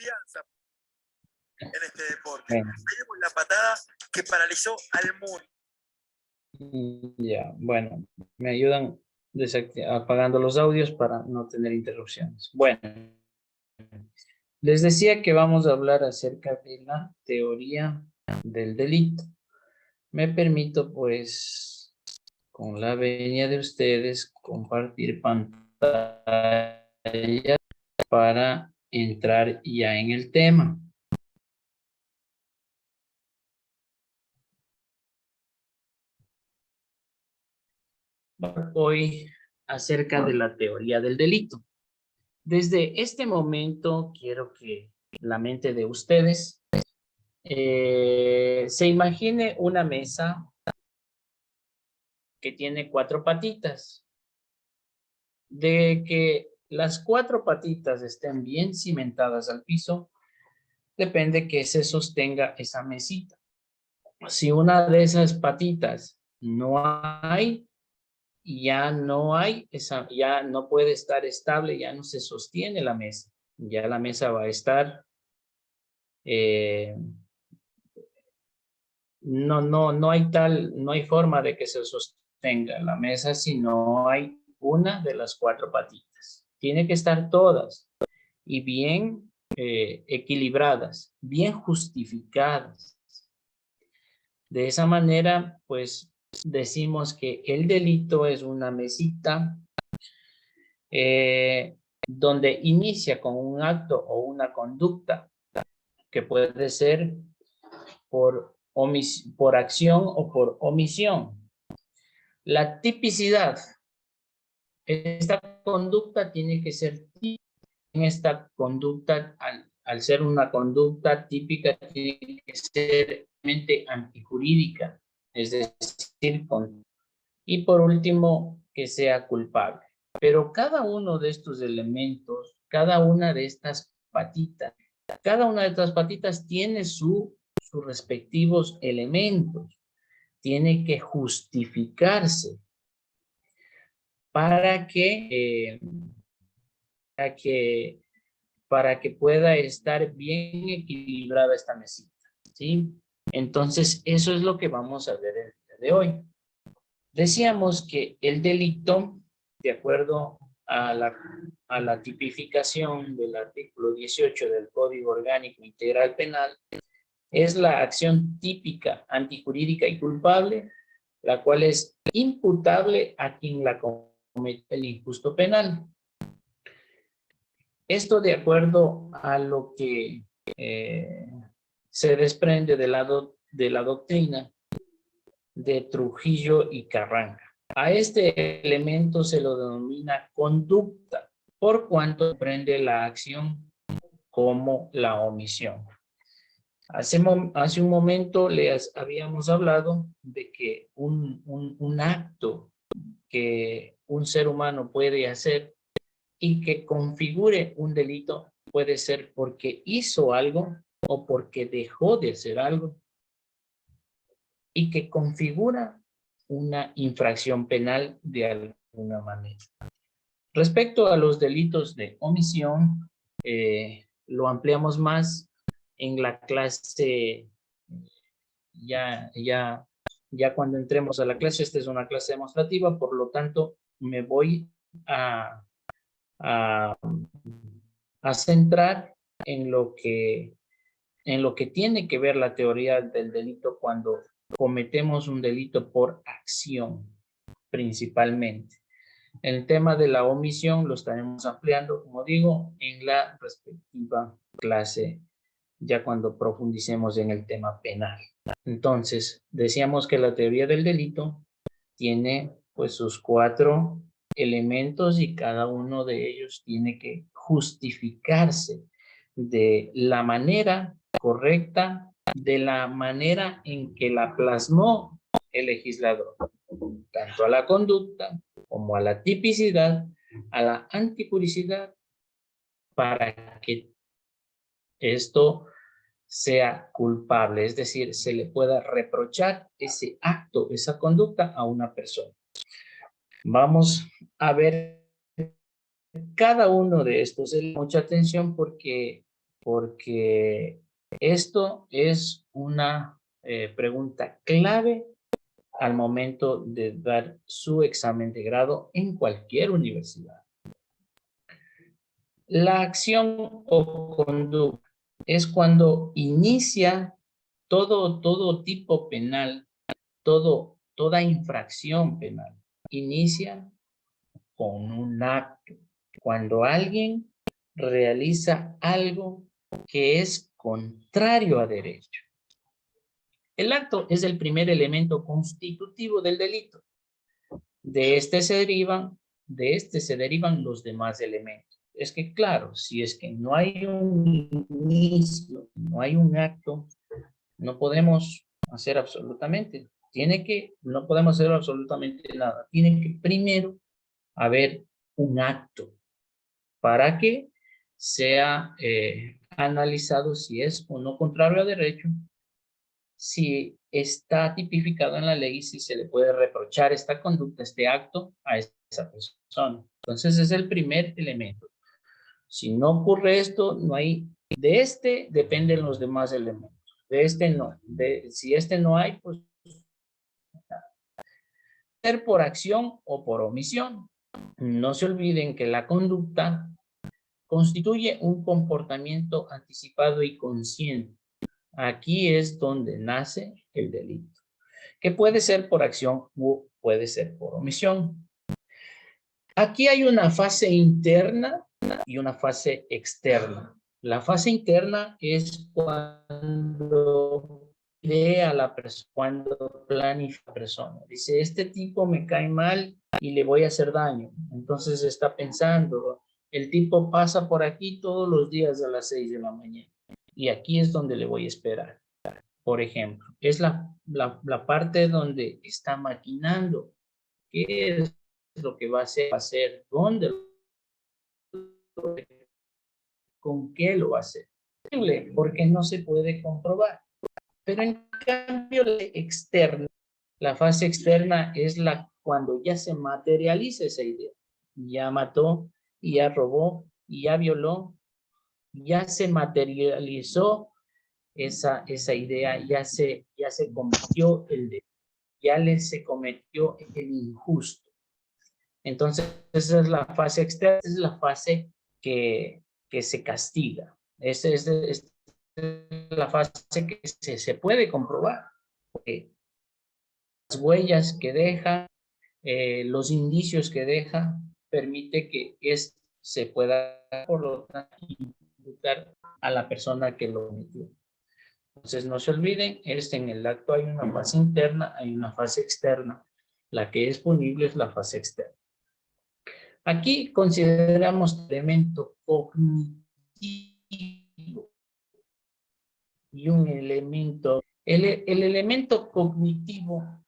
confianza en este deporte. Bueno. Tenemos la patada que paralizó al mundo. Ya, bueno, me ayudan apagando los audios para no tener interrupciones. Bueno, les decía que vamos a hablar acerca de la teoría del delito. Me permito, pues, con la venia de ustedes, compartir pantalla para entrar ya en el tema. Hoy acerca de la teoría del delito. Desde este momento quiero que la mente de ustedes se imagine una mesa que tiene 4 patitas. De que las 4 patitas estén bien cimentadas al piso, depende que se sostenga esa mesita. Si una de esas patitas no hay, ya no puede estar estable, ya no se sostiene la mesa. Ya la mesa va a estar, no hay forma de que se sostenga la mesa si no hay una de las 4 patitas. Tiene que estar todas y bien equilibradas, bien justificadas. De esa manera, pues decimos que el delito es una mesita donde inicia con un acto o una conducta que puede ser por acción o por omisión. La tipicidad. Esta conducta tiene que ser típica. En esta conducta, al ser una conducta típica, tiene que ser antijurídica, es decir, y por último, que sea culpable. Pero cada uno de estos elementos, cada una de estas patitas tiene sus respectivos elementos, tiene que justificarse para que pueda estar bien equilibrada esta mesita, ¿sí? Entonces, eso es lo que vamos a ver el día de hoy. Decíamos que el delito, de acuerdo a la tipificación del artículo 18 del Código Orgánico Integral Penal, es la acción típica, antijurídica y culpable, la cual es imputable a quien la comete el injusto penal. Esto de acuerdo a lo que se desprende de la doctrina de Trujillo y Carranca. A este elemento se lo denomina conducta, por cuanto comprende la acción como la omisión. Hace un momento les habíamos hablado de que un acto que un ser humano puede hacer y que configure un delito puede ser porque hizo algo o porque dejó de hacer algo y que configura una infracción penal de alguna manera. Respecto a los delitos de omisión, lo ampliamos más en la clase, ya cuando entremos a la clase. Esta es una clase demostrativa, por lo tanto me voy a centrar en lo que tiene que ver la teoría del delito cuando cometemos un delito por acción, principalmente. El tema de la omisión lo estaremos ampliando, como digo, en la respectiva clase, ya cuando profundicemos en el tema penal. Entonces, decíamos que la teoría del delito tiene pues sus 4 elementos y cada uno de ellos tiene que justificarse de la manera correcta, de la manera en que la plasmó el legislador, tanto a la conducta como a la tipicidad, a la antijuricidad, para que esto sea culpable, es decir, se le pueda reprochar ese acto, esa conducta a una persona. Vamos a ver cada uno de estos. Mucha atención porque porque esto es una pregunta clave al momento de dar su examen de grado en cualquier universidad. La acción o conducta es cuando inicia todo tipo penal, toda infracción penal, inicia con un acto. Cuando alguien realiza algo que es contrario a derecho. El acto es el primer elemento constitutivo del delito. De este se derivan los demás elementos. Es que claro, si es que no hay un inicio, no hay un acto, no podemos hacer absolutamente. No podemos hacer absolutamente nada. Tiene que primero haber un acto para que sea analizado si es o no contrario a derecho, si está tipificado en la ley, si se le puede reprochar esta conducta, este acto a esa persona. Entonces es el primer elemento. Si no ocurre esto, no hay, de este dependen los demás elementos. De este no. Si este no hay, pues ser por acción o por omisión. No se olviden que la conducta constituye un comportamiento anticipado y consciente. Aquí es donde nace el delito, que puede ser por acción o puede ser por omisión. Aquí hay una fase interna y una fase externa. La fase interna es cuando idea a la persona, cuando planifica la persona. Dice, este tipo me cae mal y le voy a hacer daño. Entonces está pensando, el tipo pasa por aquí todos los días a las 6 de la mañana. Y aquí es donde le voy a esperar. Por ejemplo, es la parte donde está maquinando. ¿Qué es lo que va a hacer? ¿Dónde? ¿Con qué lo va a hacer? Porque no se puede comprobar. Pero en cambio, la fase externa es cuando ya se materializa esa idea. Ya mató, y ya robó, y ya violó, ya se materializó esa idea, ya se cometió el delito, ya se cometió el injusto. Entonces, esa es la fase externa, esa es la fase que se castiga. Esa es la fase que se puede comprobar. Porque las huellas que deja, los indicios que deja, permite que se pueda, por lo tanto, imputar a la persona que lo cometió. Entonces, no se olviden, en el acto hay una fase interna, hay una fase externa. La que es punible es la fase externa. Aquí consideramos elemento cognitivo y un elemento, el elemento cognitivo,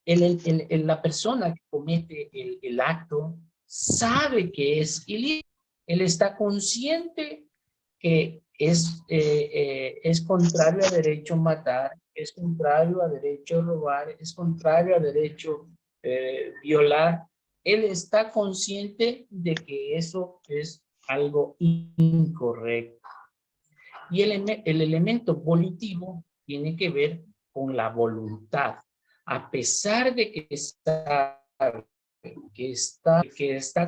la persona que comete el acto sabe que es ilícito. Él está consciente que es contrario a derecho matar, es contrario a derecho robar, es contrario a derecho violar. Él está consciente de que eso es algo incorrecto. Y el elemento volitivo tiene que ver con la voluntad. A pesar de que está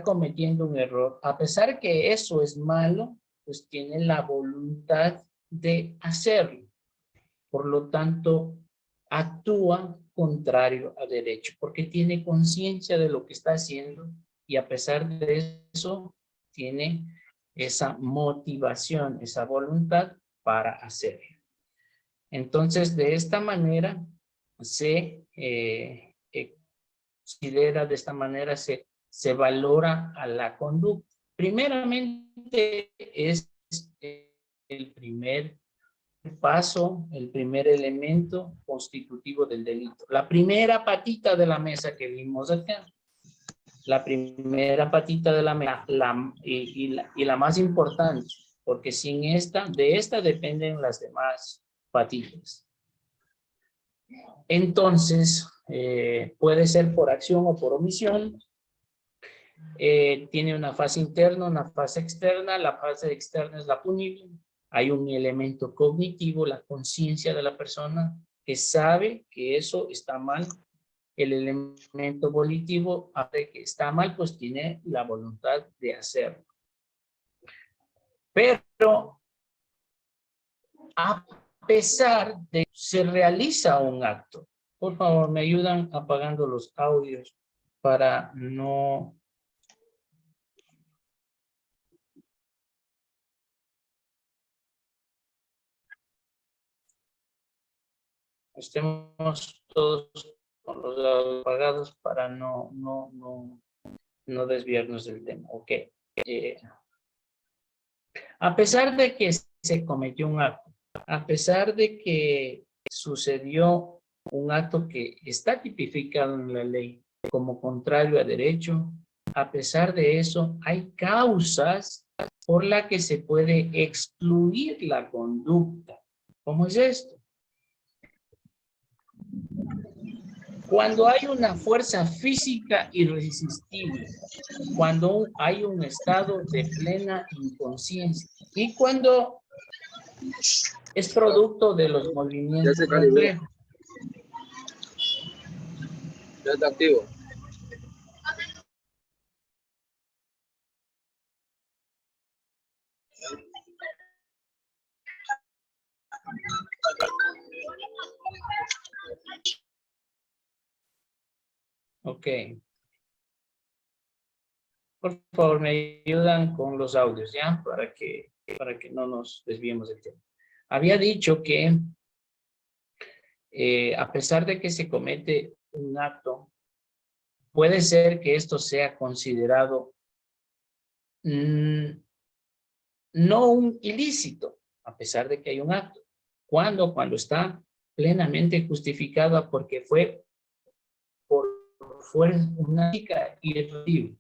cometiendo un error, a pesar que eso es malo, pues tiene la voluntad de hacerlo. Por lo tanto, actúa contrario a derecho, porque tiene conciencia de lo que está haciendo y a pesar de eso, tiene esa motivación, esa voluntad para hacerlo. Entonces, de esta manera, se considera, de esta manera se valora a la conducta. Primeramente, es el primer paso, el primer elemento constitutivo del delito. La primera patita de la mesa que vimos acá. La primera patita de la mesa y la más importante, porque de esta dependen las demás patitas. Entonces, puede ser por acción o por omisión. Tiene una fase interna, una fase externa. La fase externa es la punible. Hay un elemento cognitivo, la conciencia de la persona que sabe que eso está mal. El elemento volitivo, hace que está mal, pues tiene la voluntad de hacerlo. Pero a pesar de que se realiza un acto, por favor, me ayudan apagando los audios para no... Estemos todos con los audios apagados para no desviarnos del tema. Ok. A pesar de que se cometió un acto, a pesar de que sucedió un acto que está tipificado en la ley como contrario a derecho, a pesar de eso, hay causas por las que se puede excluir la conducta. ¿Cómo es esto? Cuando hay una fuerza física irresistible, cuando hay un estado de plena inconsciencia y cuando es producto de los movimientos reflejos. Ya está activo. Ok. Por favor, me ayudan con los audios, ¿ya? Para que no nos desviemos del tema. Había dicho que a pesar de que se comete un acto, puede ser que esto sea considerado no un ilícito, a pesar de que hay un acto. ¿Cuándo? Cuando está plenamente justificada porque fue por una física irreversible.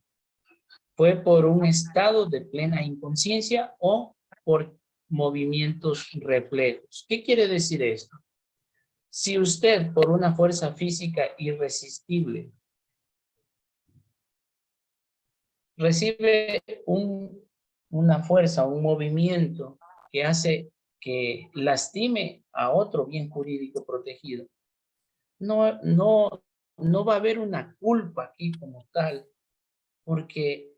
Fue por un estado de plena inconsciencia o por movimientos reflejos. ¿Qué quiere decir esto? Si usted por una fuerza física irresistible recibe una fuerza, un movimiento que hace que lastime a otro bien jurídico protegido, no va a haber una culpa aquí como tal, porque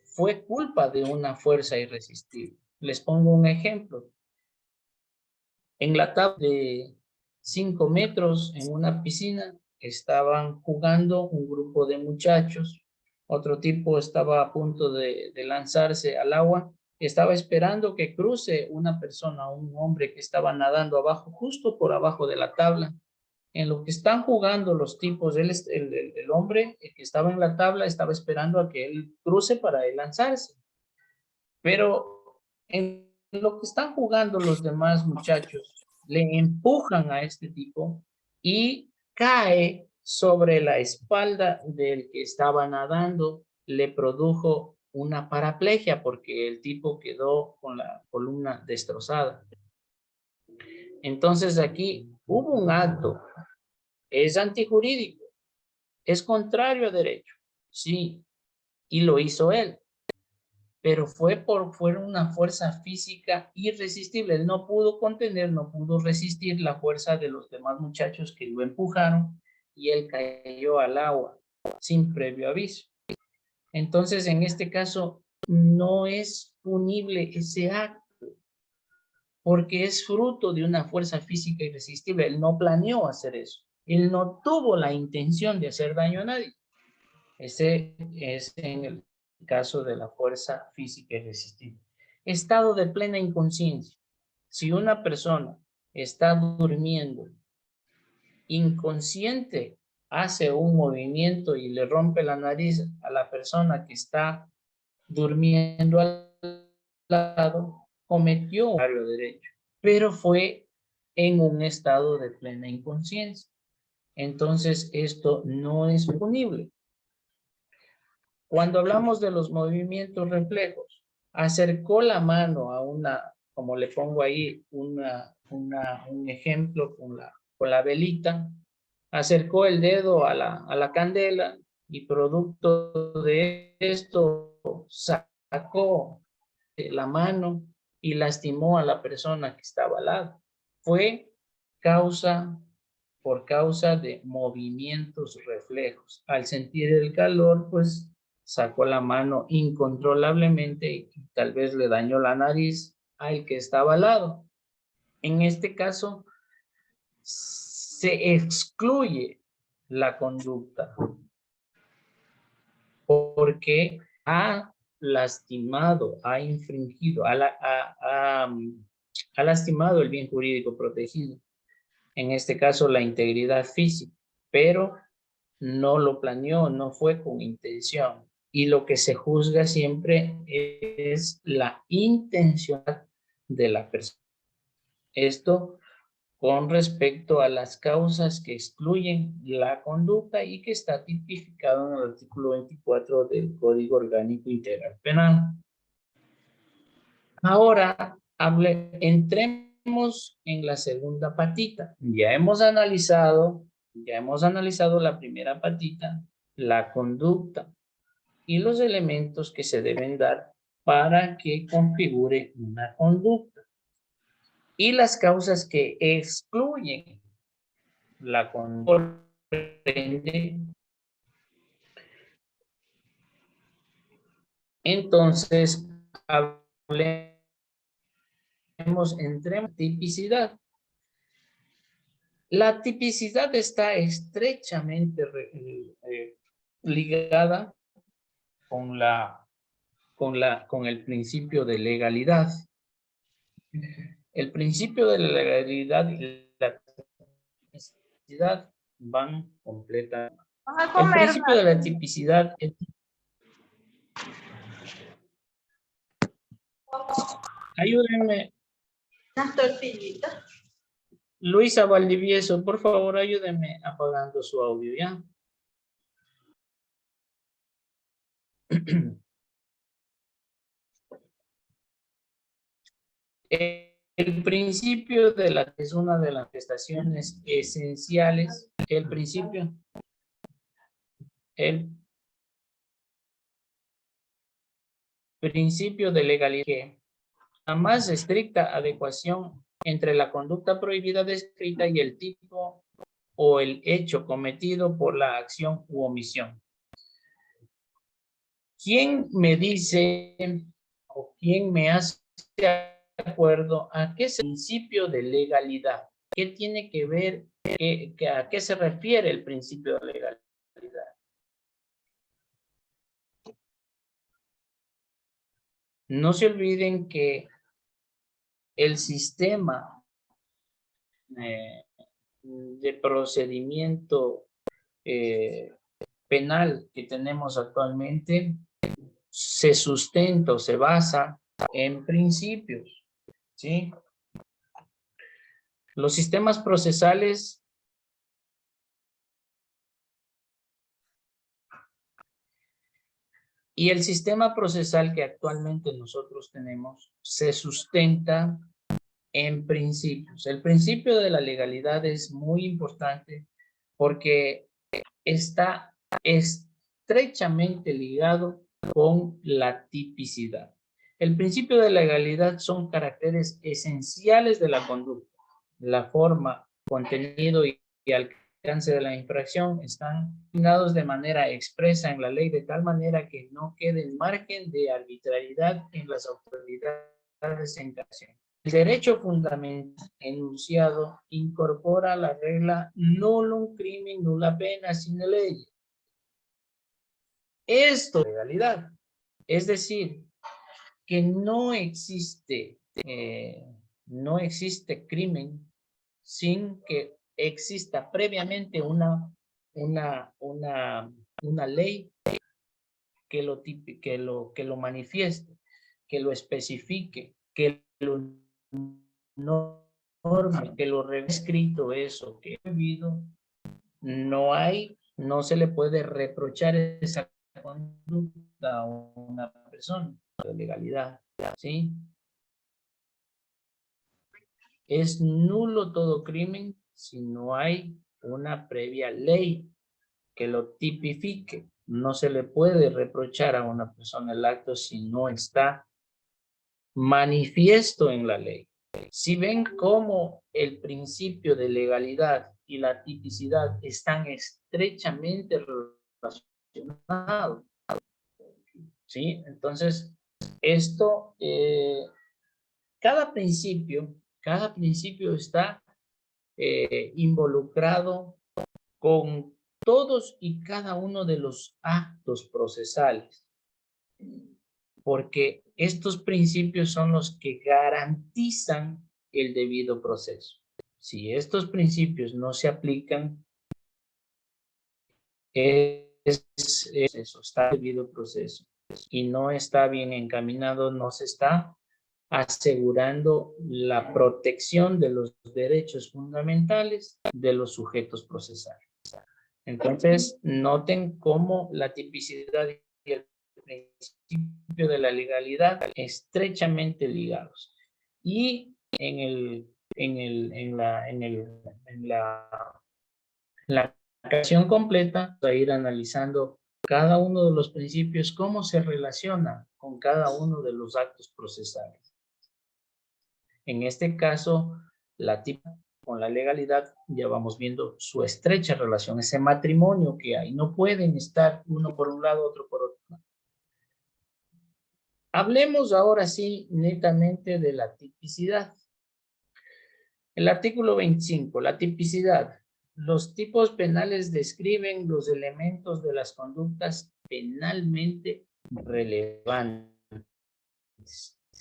fue culpa de una fuerza irresistible. Les pongo un ejemplo. En la tabla de 5 metros en una piscina estaban jugando un grupo de muchachos. Otro tipo estaba a punto de lanzarse al agua. Estaba esperando que cruce una persona, un hombre que estaba nadando abajo, justo por abajo de la tabla. En lo que están jugando los tipos, el hombre el que estaba en la tabla estaba esperando a que él cruce para él lanzarse. Pero en lo que están jugando los demás muchachos, le empujan a este tipo y cae sobre la espalda del que estaba nadando, le produjo una paraplegia porque el tipo quedó con la columna destrozada. Entonces aquí hubo un acto, es antijurídico, es contrario a derecho, sí, y lo hizo él. Pero fue una fuerza física irresistible. Él no pudo contener, no pudo resistir la fuerza de los demás muchachos que lo empujaron y él cayó al agua sin previo aviso. Entonces, en este caso, no es punible ese acto porque es fruto de una fuerza física irresistible. Él no planeó hacer eso. Él no tuvo la intención de hacer daño a nadie. Ese es en el caso de la fuerza física irresistible. Estado de plena inconsciencia. Si una persona está durmiendo, inconsciente, hace un movimiento y le rompe la nariz a la persona que está durmiendo al lado, cometió un contrario derecho, pero fue en un estado de plena inconsciencia. Entonces, esto no es punible. Cuando hablamos de los movimientos reflejos, acercó la mano a una, como le pongo ahí, un ejemplo con la velita, acercó el dedo a la candela y producto de esto sacó la mano y lastimó a la persona que estaba al lado. Fue por causa de movimientos reflejos. Al sentir el calor, pues sacó la mano incontrolablemente y tal vez le dañó la nariz al que estaba al lado. En este caso, se excluye la conducta porque ha lastimado, ha infringido, ha lastimado el bien jurídico protegido. En este caso, la integridad física, pero no lo planeó, no fue con intención. Y lo que se juzga siempre es la intención de la persona. Esto con respecto a las causas que excluyen la conducta y que está tipificado en el artículo 24 del Código Orgánico Integral Penal. Ahora, entremos en la segunda patita. Ya hemos analizado la primera patita, la conducta y los elementos que se deben dar para que configure una conducta. Y las causas que excluyen la conducta. Entonces, hablemos, entremos en tipicidad. La tipicidad está estrechamente ligada con el principio de legalidad. El principio de la legalidad y la tipicidad van completamente. El principio de la tipicidad es... Ayúdenme. Unas tortillitas. Luisa Valdivieso, por favor, ayúdenme apagando su audio, ¿ya? El principio de la es una de las prestaciones esenciales. El principio de legalidad, que la más estricta adecuación entre la conducta prohibida descrita y el tipo o el hecho cometido por la acción u omisión. ¿Quién me dice o quién me hace acuerdo a qué es el principio de legalidad? ¿Qué tiene que ver, a qué se refiere el principio de legalidad? No se olviden que el sistema de procedimiento penal que tenemos actualmente se sustenta o se basa en principios, ¿sí? Los sistemas procesales y el sistema procesal que actualmente nosotros tenemos se sustenta en principios. El principio de la legalidad es muy importante porque está estrechamente ligado con la tipicidad. El principio de legalidad son caracteres esenciales de la conducta. La forma, contenido y alcance de la infracción están definidos de manera expresa en la ley de tal manera que no quede margen de arbitrariedad en las autoridades en acción. El derecho fundamental enunciado incorpora la regla nullum crimen nulla pena sine lege. Esto es legalidad. Es decir, que no existe crimen sin que exista previamente una ley que lo manifieste, que lo especifique, que lo norme, que lo escrito eso que he vivido. No se le puede reprochar esa conducta a una persona de legalidad, ¿sí? Es nulo todo crimen si no hay una previa ley que lo tipifique. No se le puede reprochar a una persona el acto si no está manifiesto en la ley. Si ven cómo el principio de legalidad y la tipicidad están estrechamente relacionados, ¿sí? Entonces, esto, cada principio está involucrado con todos y cada uno de los actos procesales, porque estos principios son los que garantizan el debido proceso. Si estos principios no se aplican, eso está el debido proceso y no está bien encaminado, no se está asegurando la protección de los derechos fundamentales de los sujetos procesales. Entonces, noten cómo la tipicidad y el principio de la legalidad estrechamente ligados. Y en la acción completa, vamos a ir analizando cada uno de los principios, cómo se relaciona con cada uno de los actos procesales. En este caso, la tipicidad con la legalidad, ya vamos viendo su estrecha relación, ese matrimonio que hay. No pueden estar uno por un lado, otro por otro lado. Hablemos ahora sí netamente de la tipicidad. El artículo 25, la tipicidad. Los tipos penales describen los elementos de las conductas penalmente relevantes,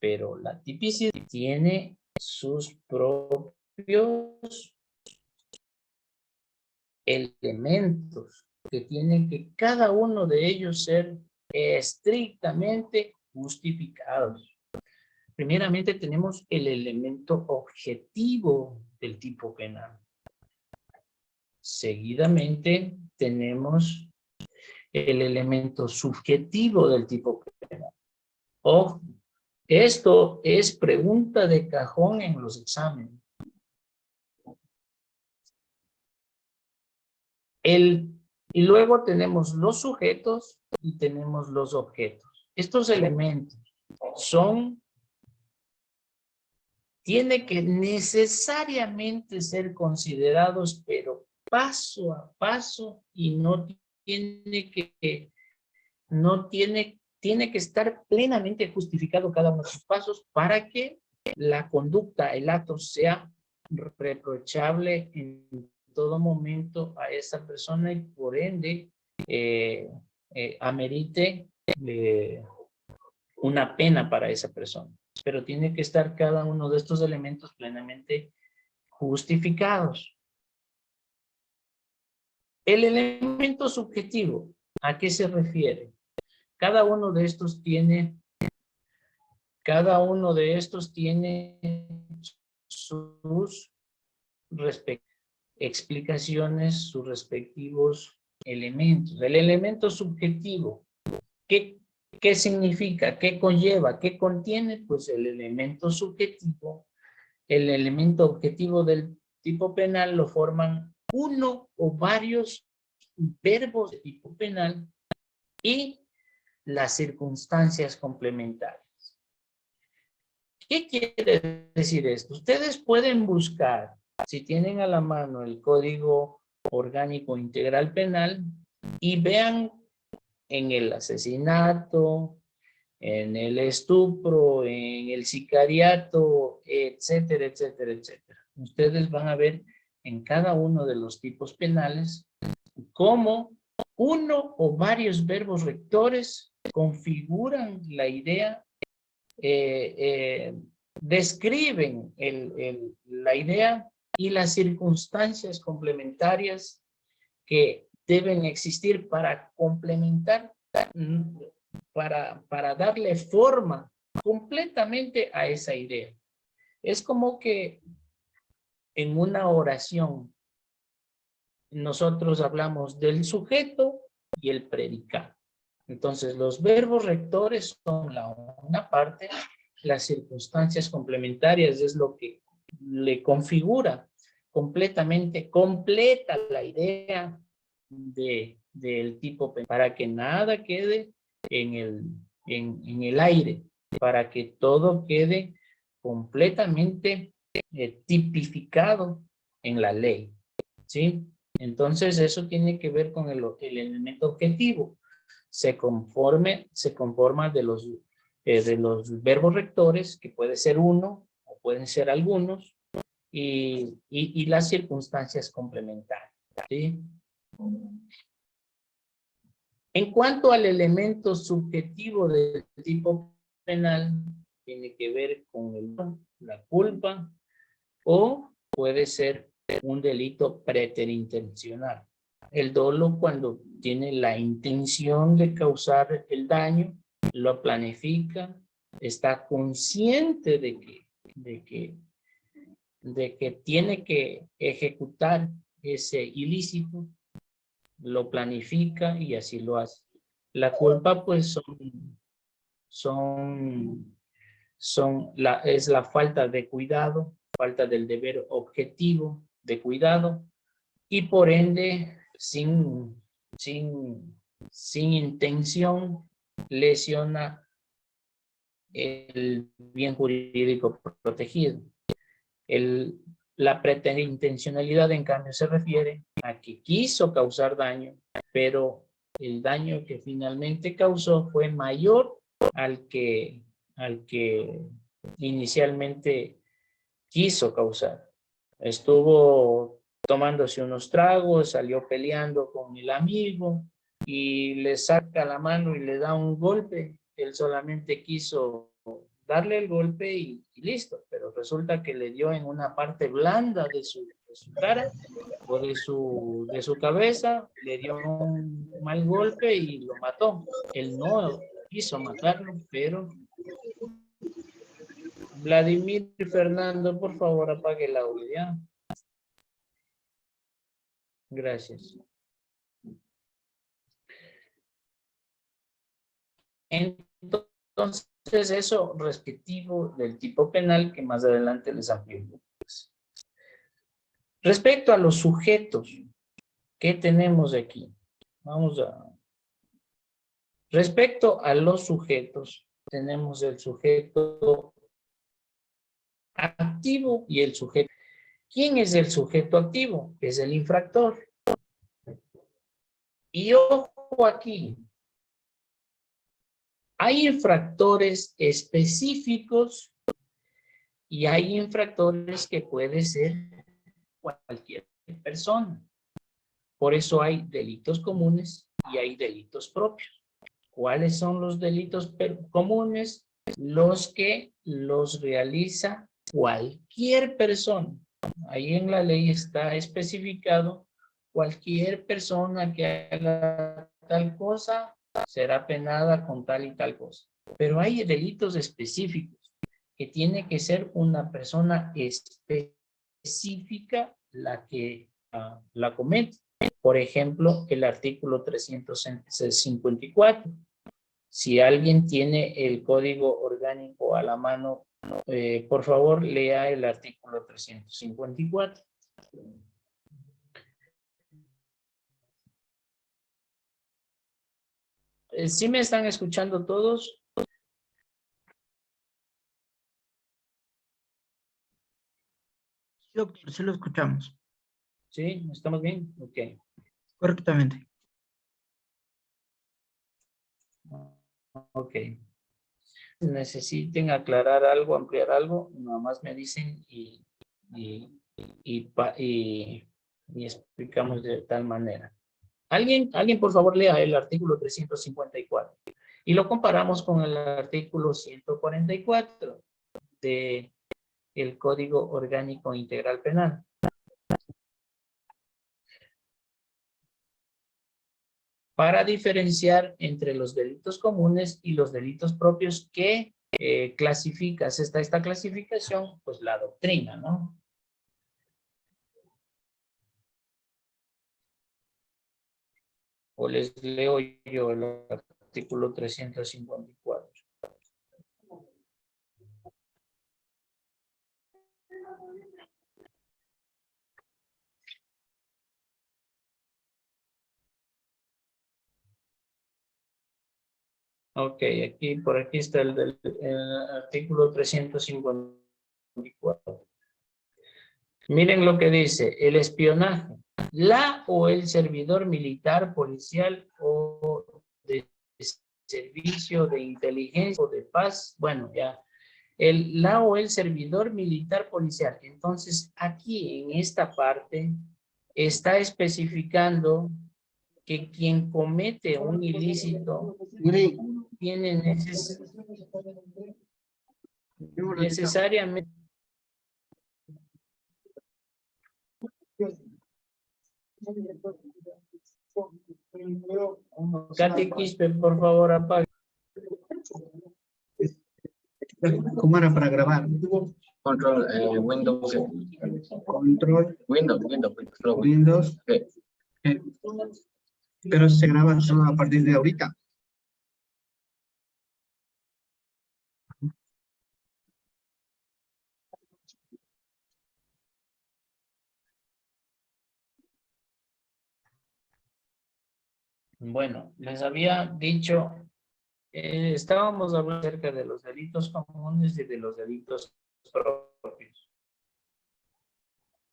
pero la tipicidad tiene sus propios elementos que tienen que cada uno de ellos ser estrictamente justificados. Primeramente tenemos el elemento objetivo del tipo penal. Seguidamente tenemos el elemento subjetivo del tipo penal. Ojo, esto es pregunta de cajón en los exámenes. Y luego tenemos los sujetos y tenemos los objetos. Estos elementos tiene que necesariamente ser considerados, pero paso a paso, y tiene que estar plenamente justificado cada uno de sus pasos para que la conducta, el acto sea reprochable en todo momento a esa persona y por ende amerite una pena para esa persona. Pero tiene que estar cada uno de estos elementos plenamente justificados. El elemento subjetivo, ¿a qué se refiere? Cada uno de estos tiene sus explicaciones, sus respectivos elementos. El elemento subjetivo, ¿qué significa? ¿Qué conlleva? ¿Qué contiene? Pues el elemento subjetivo, el elemento objetivo del tipo penal lo forman uno o varios verbos de tipo penal y las circunstancias complementarias. ¿Qué quiere decir esto? Ustedes pueden buscar, si tienen a la mano el Código Orgánico Integral Penal, y vean en el asesinato, en el estupro, en el sicariato, etcétera, etcétera, etcétera. Ustedes van a ver en cada uno de los tipos penales cómo uno o varios verbos rectores configuran la idea, describen la idea y las circunstancias complementarias que deben existir para complementar, para darle forma completamente a esa idea. Es como que en una oración nosotros hablamos del sujeto y el predicado. Entonces los verbos rectores son una parte, las circunstancias complementarias es lo que le configura completamente, completa la idea del tipo penal, para que nada quede en el aire. para que todo quede completamente tipificado en la ley, ¿sí? Entonces, eso tiene que ver con el elemento objetivo. Se conforma de los verbos rectores, que puede ser uno o pueden ser algunos, y las circunstancias complementarias, ¿sí? En cuanto al elemento subjetivo del tipo penal, tiene que ver con la culpa o puede ser un delito preterintencional. El dolo, cuando tiene la intención de causar el daño, lo planifica, está consciente de que tiene que ejecutar ese ilícito, lo planifica y así lo hace. La culpa, pues, es la falta de cuidado, falta del deber objetivo de cuidado, y por ende, sin intención, lesiona el bien jurídico protegido. La preterintencionalidad, en cambio, se refiere a que quiso causar daño, pero el daño que finalmente causó fue mayor al que inicialmente quiso causar. Estuvo tomándose unos tragos, salió peleando con el amigo y le saca la mano y le da un golpe. Él solamente quiso darle el golpe y listo, pero resulta que le dio en una parte blanda de su cara o de su cabeza, le dio un mal golpe y lo mató. Él no quiso matarlo, pero Vladimir y Fernando, por favor, apague el audio, ¿ya? Gracias. Entonces, eso respectivo del tipo penal que más adelante les amplío. Respecto a los sujetos, ¿qué tenemos aquí? Respecto a los sujetos, tenemos el sujeto activo y el sujeto. ¿Quién es el sujeto activo? Es el infractor. Y ojo aquí, hay infractores específicos y hay infractores que puede ser cualquier persona. Por eso hay delitos comunes y hay delitos propios. ¿Cuáles son los delitos comunes? Los que los realiza cualquier persona. Ahí en la ley está especificado: cualquier persona que haga tal cosa será penada con tal y tal cosa. Pero hay delitos específicos que tiene que ser una persona específica la que la comete. Por ejemplo, el artículo 354. Si alguien tiene el código orgánico a la mano, por favor, lea el artículo 354. ¿Sí me están escuchando todos? Sí, doctor, sí lo escuchamos. ¿Sí? ¿Estamos bien? Ok. Correctamente. Ok. Necesiten aclarar algo, ampliar algo, nada más me dicen y explicamos de tal manera. Alguien por favor lea el artículo 354 y lo comparamos con el artículo 144 de el Código Orgánico Integral Penal. Para diferenciar entre los delitos comunes y los delitos propios que clasificas. Esta clasificación, pues la doctrina, ¿no? O les leo yo el artículo 354. Ok, por aquí está el artículo 354. Miren lo que dice, el espionaje, la o el servidor militar, policial o de servicio de inteligencia o de paz, bueno, ya, la o el servidor militar, policial. Entonces, aquí en esta parte está especificando que quien comete un ilícito tiene necesariamente. Katy Quispe, por favor, apague. ¿Cómo era para grabar? Control, Windows. Control, Windows. Windows. Sí. Pero se graba solo a partir de ahorita. Bueno, les había dicho, estábamos hablando acerca de los delitos comunes y de los delitos propios.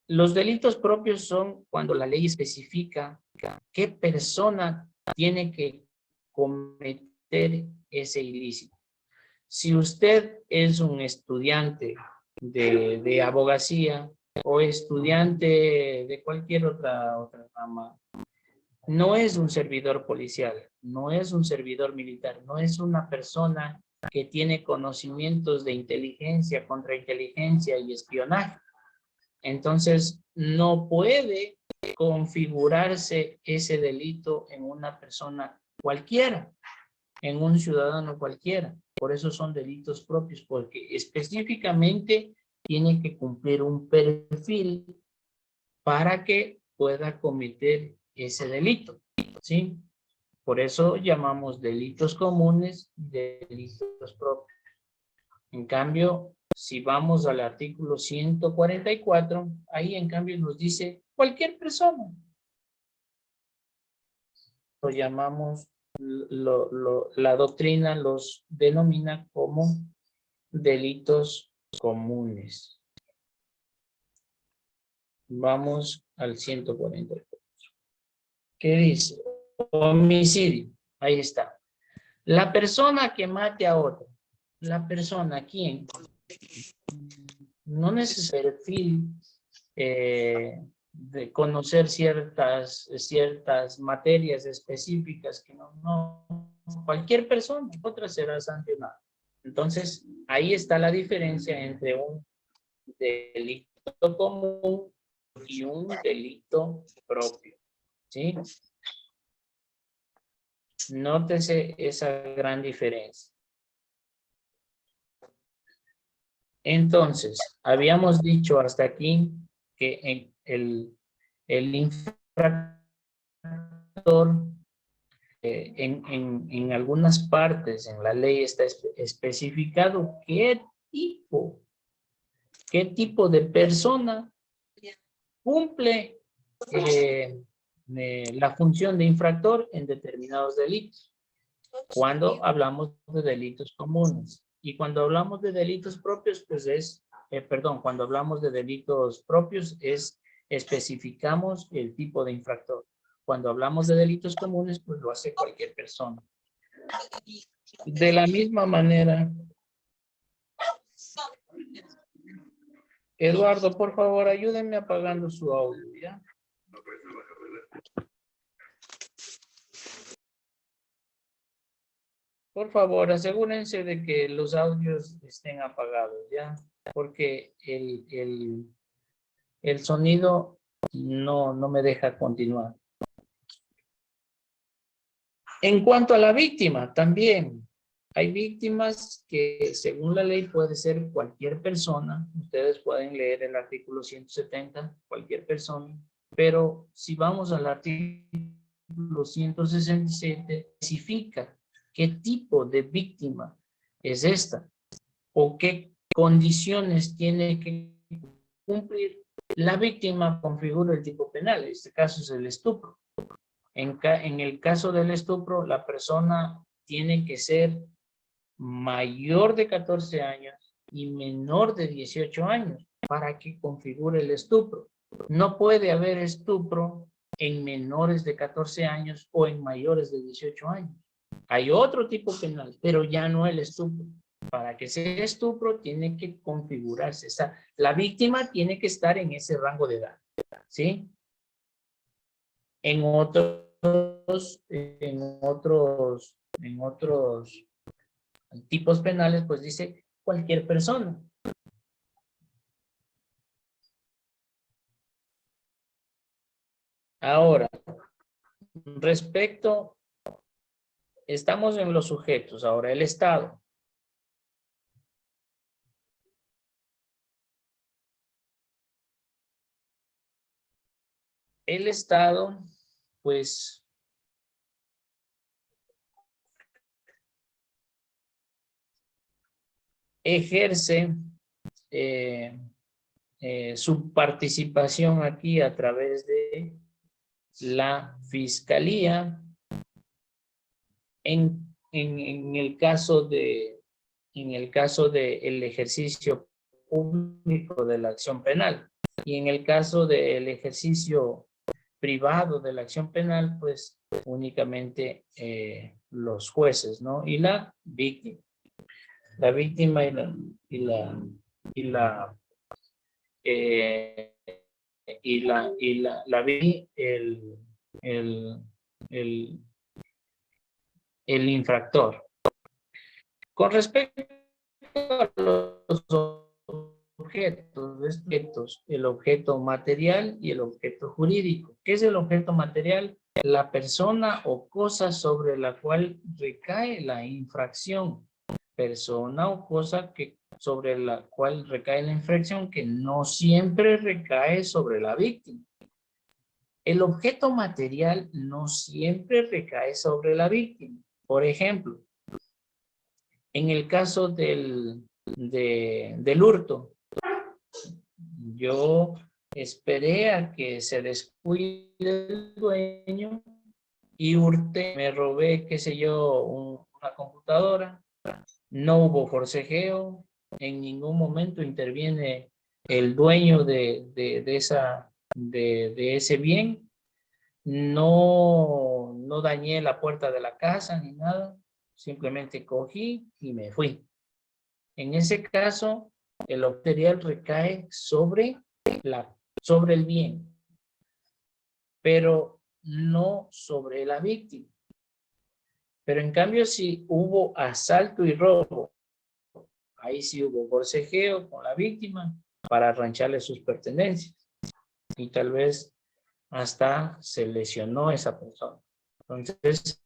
Los delitos propios son cuando la ley especifica qué persona tiene que cometer ese ilícito. Si usted es un estudiante de abogacía o estudiante de cualquier otra rama, no es un servidor policial, no es un servidor militar, no es una persona que tiene conocimientos de inteligencia, contrainteligencia y espionaje. Entonces, no puede configurarse ese delito en una persona cualquiera, en un ciudadano cualquiera. Por eso son delitos propios, porque específicamente tiene que cumplir un perfil para que pueda cometer ese delito, ¿sí? Por eso llamamos delitos comunes y delitos propios. En cambio, si vamos al artículo 144, ahí en cambio nos dice cualquier persona. Lo llamamos, la doctrina los denomina como delitos comunes. Vamos al 144. ¿Qué dice? Homicidio. Ahí está. La persona que mate a otro. La persona, ¿quién? No necesita perfil de conocer ciertas materias específicas que no, cualquier persona, otra será sancionada. Entonces, ahí está la diferencia entre un delito común y un delito propio, ¿sí? Nótese esa gran diferencia. Entonces, habíamos dicho hasta aquí que el infractor en algunas partes en la ley está especificado qué tipo de persona cumple la función de infractor en determinados delitos. Cuando hablamos de delitos comunes. Y cuando hablamos de delitos propios, pues cuando hablamos de delitos propios especificamos el tipo de infractor. Cuando hablamos de delitos comunes, pues lo hace cualquier persona. De la misma manera, Eduardo, por favor, ayúdenme apagando su audio, ¿ya? Por favor, asegúrense de que los audios estén apagados, ¿ya? Porque el sonido no me deja continuar. En cuanto a la víctima, también hay víctimas que según la ley puede ser cualquier persona. Ustedes pueden leer el artículo 170, cualquier persona. Pero si vamos al artículo 167, especifica qué tipo de víctima es esta o qué condiciones tiene que cumplir. La víctima configura el tipo penal, en este caso es el estupro. En el caso del estupro, la persona tiene que ser mayor de 14 años y menor de 18 años para que configure el estupro. No puede haber estupro en menores de 14 años o en mayores de 18 años. Hay otro tipo penal, pero ya no el estupro. Para que sea estupro tiene que configurarse. O sea, la víctima tiene que estar en ese rango de edad, ¿sí? En otros tipos penales, pues dice cualquier persona. Ahora, respecto, estamos en los sujetos. Ahora, el Estado. El Estado, pues, ejerce su participación aquí a través de la Fiscalía en el caso de el ejercicio público de la acción penal, y en el caso del ejercicio privado de la acción penal, pues únicamente los jueces, ¿no? Y la víctima. La víctima el infractor. Con respecto a los objetos, el objeto material y el objeto jurídico. ¿Qué es el objeto material? La persona o cosa sobre la cual recae la infracción. Persona o cosa sobre la cual recae la infracción, que no siempre recae sobre la víctima. El objeto material no siempre recae sobre la víctima. Por ejemplo, en el caso del hurto, yo esperé a que se descuide el dueño y hurté, me robé, qué sé yo, una computadora. No hubo forcejeo, en ningún momento interviene el dueño de ese bien. No dañé la puerta de la casa ni nada, simplemente cogí y me fui. En ese caso, el material recae sobre el bien, pero no sobre la víctima. Pero en cambio, si hubo asalto y robo, ahí sí hubo forcejeo con la víctima para arrancharle sus pertenencias. Y tal vez hasta se lesionó esa persona. Entonces,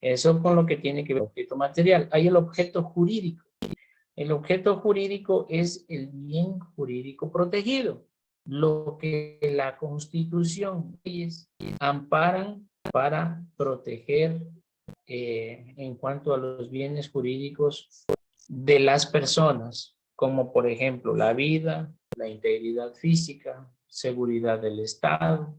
eso con lo que tiene que ver el objeto material. Hay el objeto jurídico. El objeto jurídico es el bien jurídico protegido, lo que la Constitución y leyes amparan para proteger en cuanto a los bienes jurídicos de las personas, como por ejemplo la vida, la integridad física, seguridad del Estado,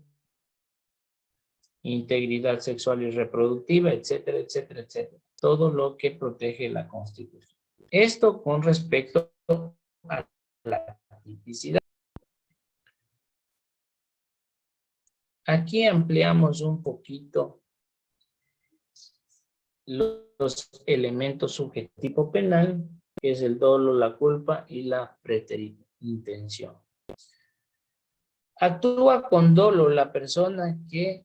integridad sexual y reproductiva, etcétera, etcétera, etcétera. Todo lo que protege la Constitución. Esto con respecto a la tipicidad. Aquí ampliamos un poquito los elementos subjetivo penal, que es el dolo, la culpa y la preterintención. Actúa con dolo la persona que,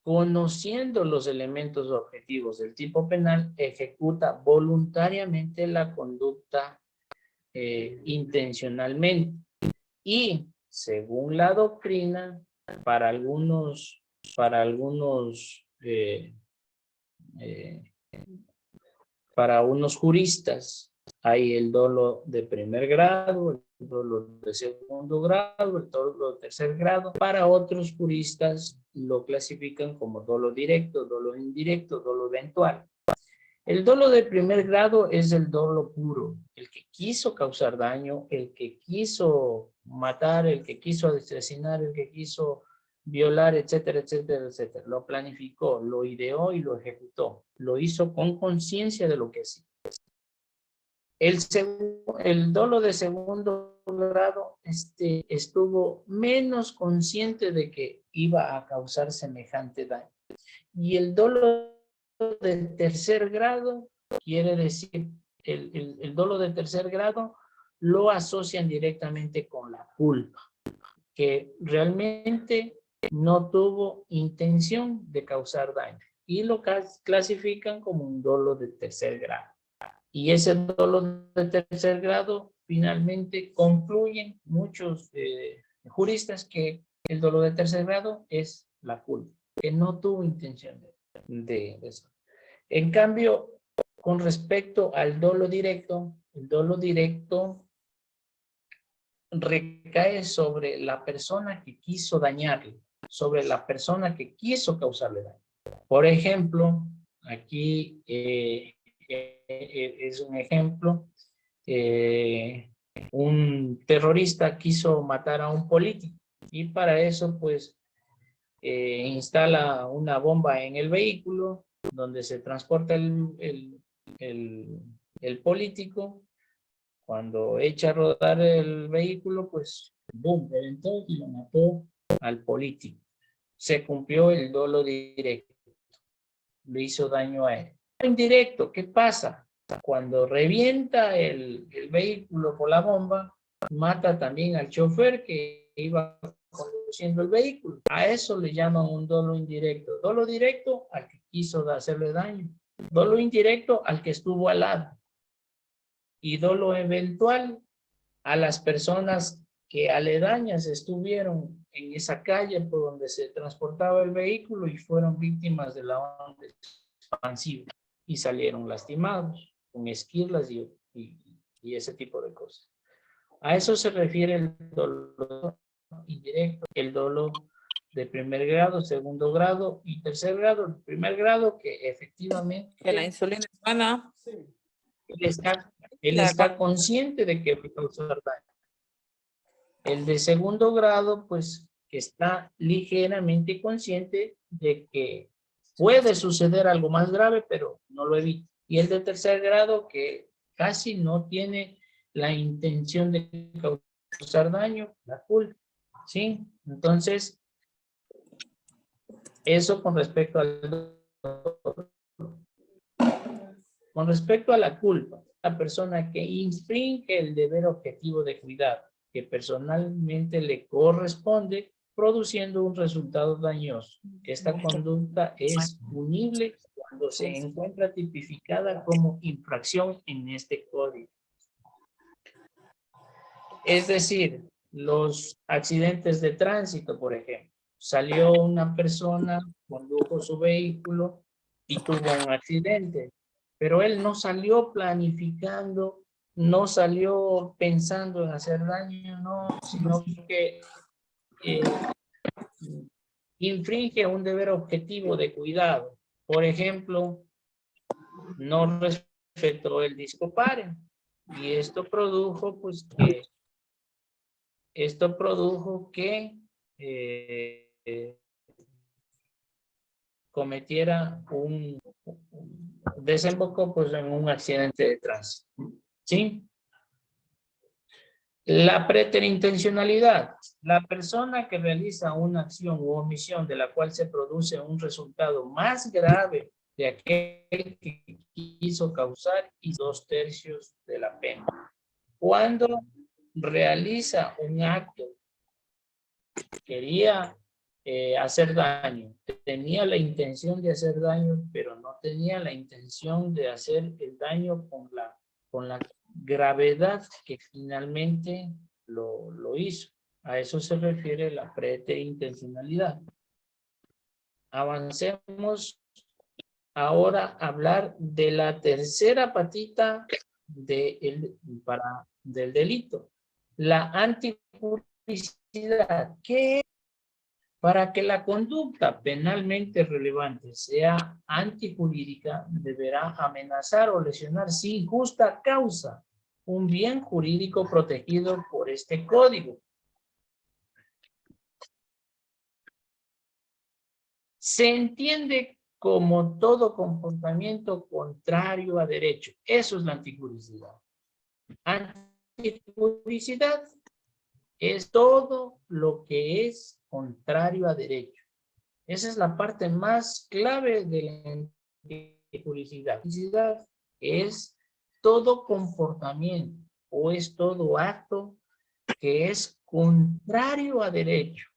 conociendo los elementos objetivos del tipo penal, ejecuta voluntariamente la conducta intencionalmente. Y según la doctrina, para algunos juristas hay el dolo de primer grado, el dolo de segundo grado, el dolo de tercer grado. Para otros juristas lo clasifican como dolo directo, dolo indirecto, dolo eventual. El dolo de primer grado es el dolo puro, el que quiso causar daño, el que quiso matar, el que quiso asesinar, el que quiso violar, etcétera, etcétera, etcétera. Lo planificó, lo ideó y lo ejecutó. Lo hizo con conciencia de lo que hacía. El dolo de segundo grado estuvo menos consciente de que iba a causar semejante daño. Y el dolo de tercer grado quiere decir, el dolo de tercer grado lo asocian directamente con la culpa, que realmente no tuvo intención de causar daño y lo clasifican como un dolo de tercer grado. Y ese dolo de tercer grado finalmente concluyen muchos juristas que el dolo de tercer grado es la culpa, que no tuvo intención de eso. En cambio, con respecto al dolo directo, el dolo directo recae sobre la persona que quiso dañarle, sobre la persona que quiso causarle daño. Por ejemplo, aquí es un ejemplo, un terrorista quiso matar a un político y para eso pues instala una bomba en el vehículo donde se transporta el político. Cuando echa a rodar el vehículo, pues, boom, reventó y lo mató al político. Se cumplió el dolo directo. Le hizo daño a él. Indirecto, ¿qué pasa? Cuando revienta el vehículo por la bomba, mata también al chofer que iba conduciendo el vehículo. A eso le llaman un dolo indirecto. Dolo directo al que quiso hacerle daño. Dolo indirecto al que estuvo al lado. Y dolo eventual a las personas que aledañas estuvieron en esa calle por donde se transportaba el vehículo y fueron víctimas de la onda expansiva y salieron lastimados con esquirlas y ese tipo de cosas. A eso se refiere el dolo indirecto, el dolo de primer grado, segundo grado y tercer grado. El primer grado que efectivamente Que la insulina es buena. él está consciente de que va a causar daño. El de segundo grado, pues, que está ligeramente consciente de que puede suceder algo más grave, pero no lo evita. Y el de tercer grado, que casi no tiene la intención de causar daño, la culpa, ¿sí? Entonces, eso con respecto al... Con respecto a la culpa, la persona que infringe el deber objetivo de cuidado que personalmente le corresponde, produciendo un resultado dañoso. Esta conducta es punible cuando se encuentra tipificada como infracción en este código. Es decir, los accidentes de tránsito, por ejemplo. Salió una persona, condujo su vehículo y tuvo un accidente, pero él no salió planificando, no salió pensando en hacer daño, no, sino que infringe un deber objetivo de cuidado. Por ejemplo, no respetó el disco pare y esto produjo pues que cometiera desembocó pues en un accidente de tránsito. ¿Sí? La preterintencionalidad. La persona que realiza una acción u omisión de la cual se produce un resultado más grave de aquel que quiso causar y 2/3 de la pena. Cuando realiza un acto, quería hacer daño, tenía la intención de hacer daño, pero no tenía la intención de hacer el daño con la gravedad que finalmente lo hizo. A eso se refiere la preterintencionalidad. Avancemos ahora a hablar de la tercera patita del delito, la antijuricidad. ¿Qué es? Para que la conducta penalmente relevante sea antijurídica, deberá amenazar o lesionar sin justa causa un bien jurídico protegido por este código. Se entiende como todo comportamiento contrario a derecho. Eso es la antijuricidad. Antijuricidad es todo lo que es contrario a derecho. Esa es la parte más clave de la antijuricidad. Antijuricidad es todo comportamiento o es todo acto que es contrario a derecho,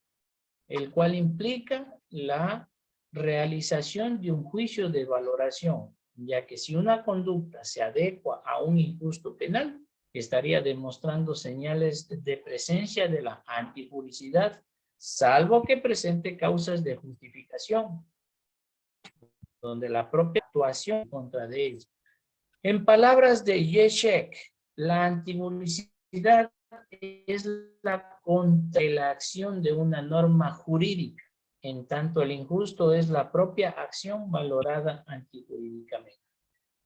el cual implica la realización de un juicio de valoración, ya que si una conducta se adecua a un injusto penal, estaría demostrando señales de presencia de la antijuricidad, salvo que presente causas de justificación, donde la propia actuación contra de ella. En palabras de Yeshek, la antijuricidad es la contra la acción de una norma jurídica, en tanto el injusto es la propia acción valorada antijurídicamente.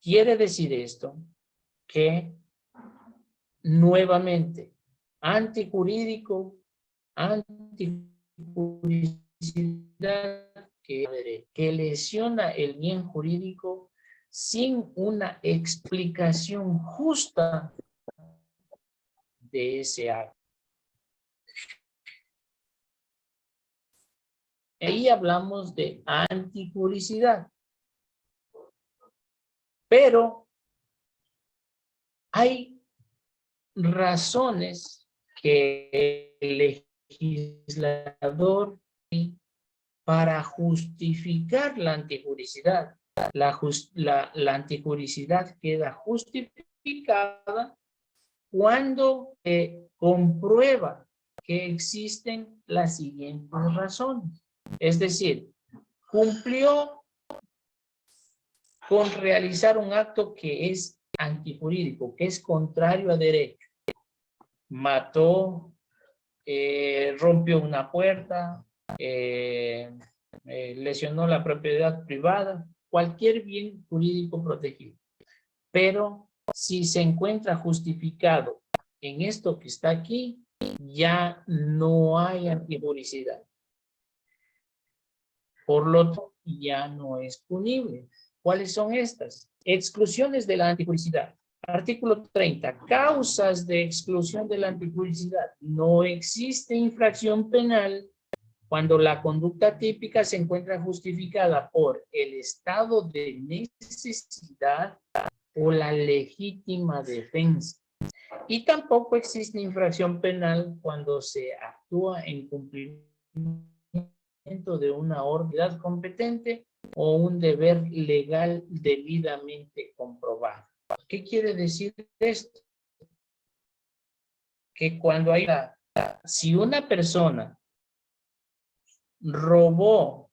Quiere decir esto que, nuevamente, antijuridicidad que lesiona el bien jurídico sin una explicación justa de ese acto. Ahí hablamos de antijuricidad. Pero hay razones que el legislador para justificar la antijuricidad. La antijuricidad queda justificada cuando comprueba que existen las siguientes razones. Es decir, cumplió con realizar un acto que es antijurídico, que es contrario a derecho. Mató, rompió una puerta, lesionó la propiedad privada, cualquier bien jurídico protegido. Pero si se encuentra justificado en esto que está aquí, ya no hay antijuricidad. Por lo tanto, ya no es punible. ¿Cuáles son estas? Exclusiones de la antijuricidad. Artículo 30. Causas de exclusión de la antijuricidad. No existe infracción penal cuando la conducta típica se encuentra justificada por el estado de necesidad o la legítima defensa. Y tampoco existe infracción penal cuando se actúa en cumplimiento de una autoridad competente o un deber legal debidamente comprobado. ¿Qué quiere decir esto? Que cuando hay si una persona robó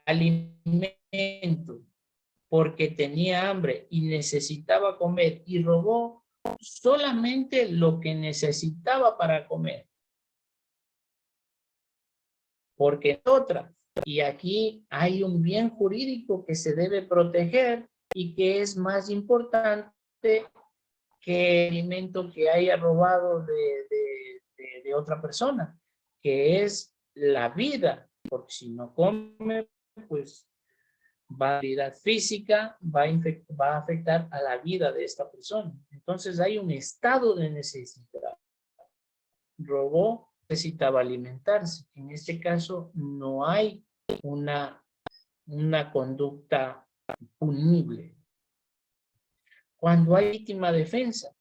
alimento porque tenía hambre y necesitaba comer y robó solamente lo que necesitaba para comer, porque otra, y aquí hay un bien jurídico que se debe proteger y que es más importante que el alimento que haya robado de otra persona, que es la vida, porque si no come, pues va a vida física, va a afectar a la vida de esta persona. Entonces hay un estado de necesidad. Robó, necesitaba alimentarse. En este caso no hay una conducta punible. Cuando hay legítima defensa,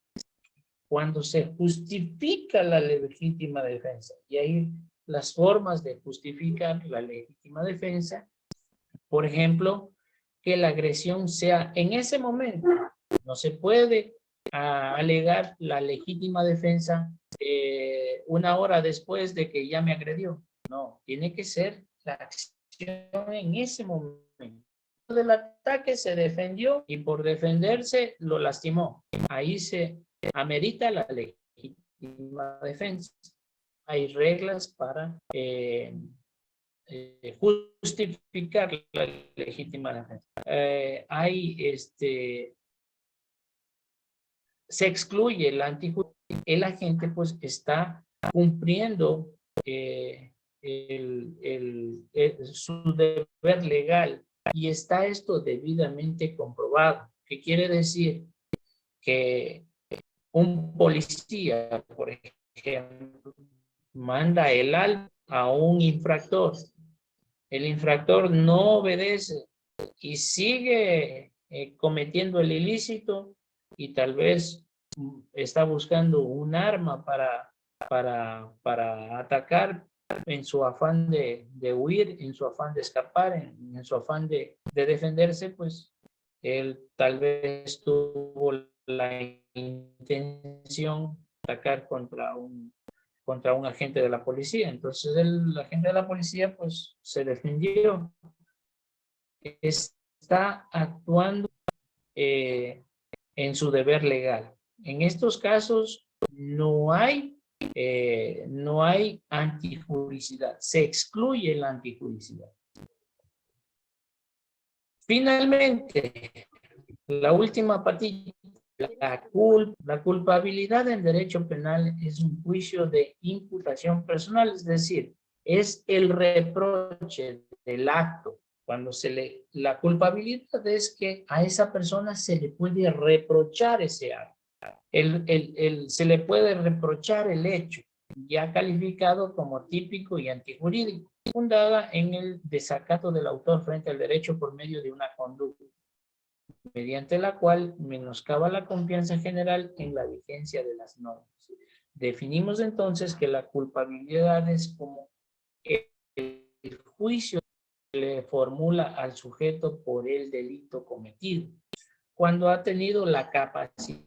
cuando se justifica la legítima defensa, y ahí las formas de justificar la legítima defensa, por ejemplo, que la agresión sea en ese momento. No se puede alegar la legítima defensa una hora después de que ya me agredió. No, tiene que ser la acción en ese momento. Del ataque se defendió y por defenderse lo lastimó. Ahí se amerita la legítima defensa. Hay reglas para justificar la legítima defensa. Se excluye la antijuricidad. El agente pues está cumpliendo su deber legal y está esto debidamente comprobado. ¿Qué quiere decir? Que un policía, por ejemplo, manda el alto a un infractor. El infractor no obedece y sigue cometiendo el ilícito y tal vez está buscando un arma para atacar en su afán de huir, en su afán de escapar, en su afán de defenderse, pues él tal vez tuvo la intención de atacar contra un agente de la policía. Entonces el agente de la policía pues se defendió. Está actuando en su deber legal. En estos casos no hay antijuricidad, se excluye la antijuricidad. Finalmente, la última patilla, la culpabilidad en derecho penal es un juicio de imputación personal, es decir, es el reproche del acto. Cuando la culpabilidad es que a esa persona se le puede reprochar ese acto. Se le puede reprochar el hecho, ya calificado como típico y antijurídico, fundada en el desacato del autor frente al derecho por medio de una conducta, mediante la cual menoscaba la confianza general en la vigencia de las normas. Definimos entonces que la culpabilidad es como el juicio que le formula al sujeto por el delito cometido, cuando ha tenido la capacidad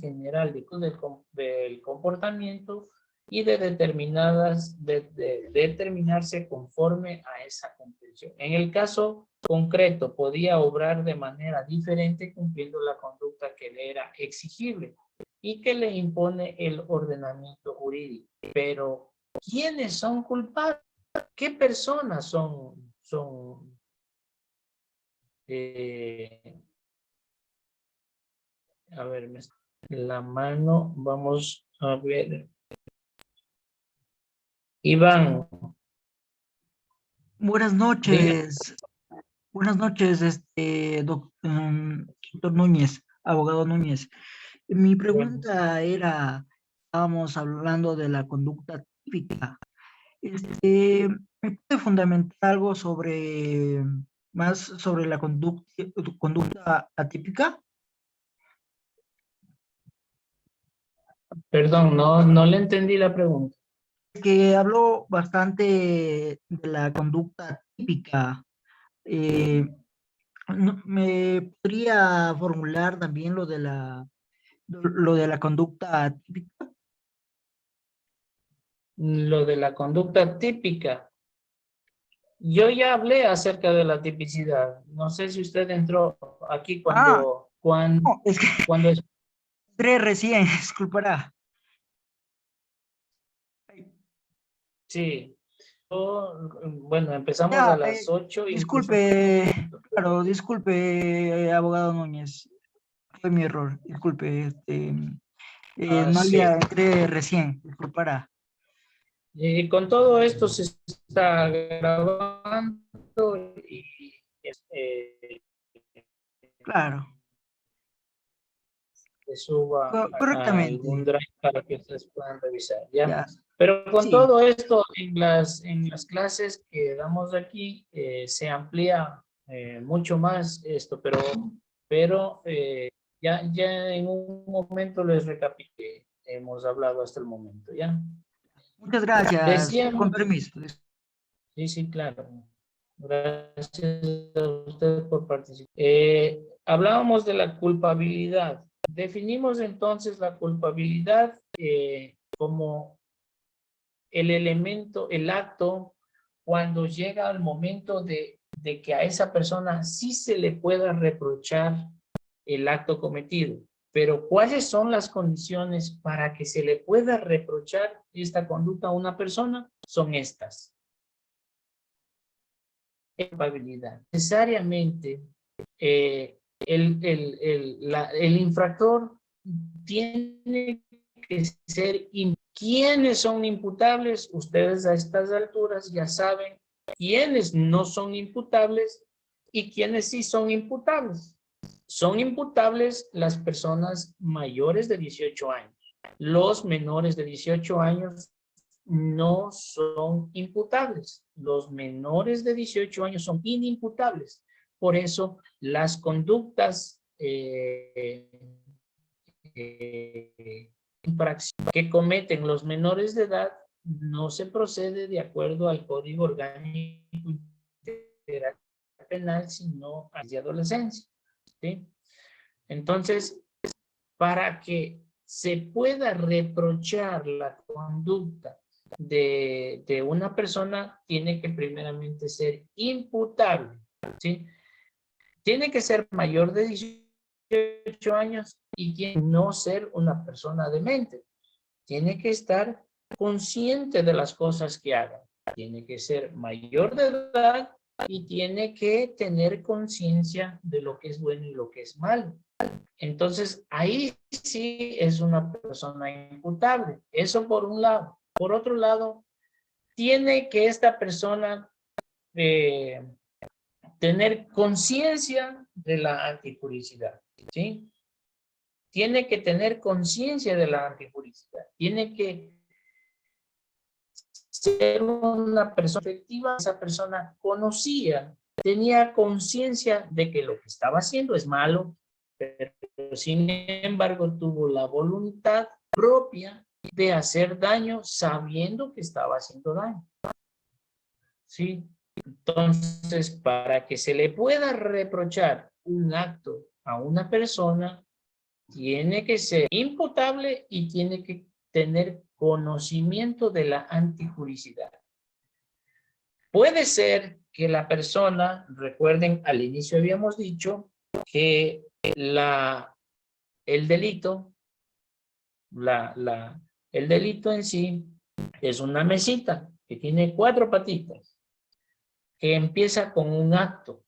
general del comportamiento y de determinarse conforme a esa comprensión. En el caso concreto, podía obrar de manera diferente cumpliendo la conducta que le era exigible y que le impone el ordenamiento jurídico. Pero, ¿quiénes son culpables? ¿Qué personas son a ver, la mano, vamos a ver. Iván. Buenas noches. Buenas noches, doctor Núñez, abogado Núñez. Mi pregunta era, estábamos hablando de la conducta típica. ¿Me puede fundamentar algo más sobre la conducta atípica? Perdón, no le entendí la pregunta. Que habló bastante de la conducta típica. ¿Me podría formular también lo de la conducta típica? Lo de la conducta típica. Yo ya hablé acerca de la tipicidad. No sé si usted entró aquí No, es que cuando entré recién, disculpará. sí. Bueno, empezamos a Ya, las 8 y disculpe, claro, disculpe, abogado Núñez, fue mi error, disculpe, no sí. entré recién, disculpará. Y con todo esto se está grabando y Claro, que suba a algún correctamente, drive para que ustedes puedan revisar, ¿ya? ya, Pero con sí, todo esto, en las clases que damos aquí, se amplía mucho más esto, pero ya en un momento les recapitulé, hemos hablado hasta el momento, ¿ya? muchas gracias, con Decíamos, permiso. sí, claro. Gracias a usted por participar. Hablábamos de la culpabilidad. Definimos entonces la culpabilidad como el elemento, el acto, cuando llega al momento de que a esa persona sí se le pueda reprochar el acto cometido. Pero ¿cuáles son las condiciones para que se le pueda reprochar esta conducta a una persona? Son estas. Culpabilidad. Necesariamente el infractor tiene que ser ¿quiénes son imputables? Ustedes a estas alturas ya saben quiénes no son imputables y quiénes sí son imputables. Son imputables las personas mayores de 18 años. Los menores de 18 años no son imputables. Los menores de 18 años son inimputables. Por eso las conductas que cometen los menores de edad no se procede de acuerdo al Código Orgánico Integral Penal, sino a de adolescencia. ¿Sí? Entonces, para que se pueda reprochar la conducta de una persona, tiene que primeramente ser imputable, ¿sí? Tiene que ser mayor de 18 años y tiene que no ser una persona demente. Tiene que estar consciente de las cosas que haga. Tiene que ser mayor de edad y tiene que tener conciencia de lo que es bueno y lo que es malo. Entonces, ahí sí es una persona imputable. Eso por un lado. Por otro lado, tiene que esta persona tener conciencia de la antipuricidad, ¿sí? Tiene que tener conciencia de la antipuricidad. Tiene que ser una persona efectiva. Esa persona conocía, tenía conciencia de que lo que estaba haciendo es malo, pero sin embargo tuvo la voluntad propia de hacer daño sabiendo que estaba haciendo daño. ¿Sí? Entonces, para que se le pueda reprochar un acto a una persona, tiene que ser imputable y tiene que tener conocimiento de la antijuricidad. Puede ser que la persona, recuerden, al inicio habíamos dicho que el delito en sí es una mesita que tiene 4 patitas, que empieza con un acto,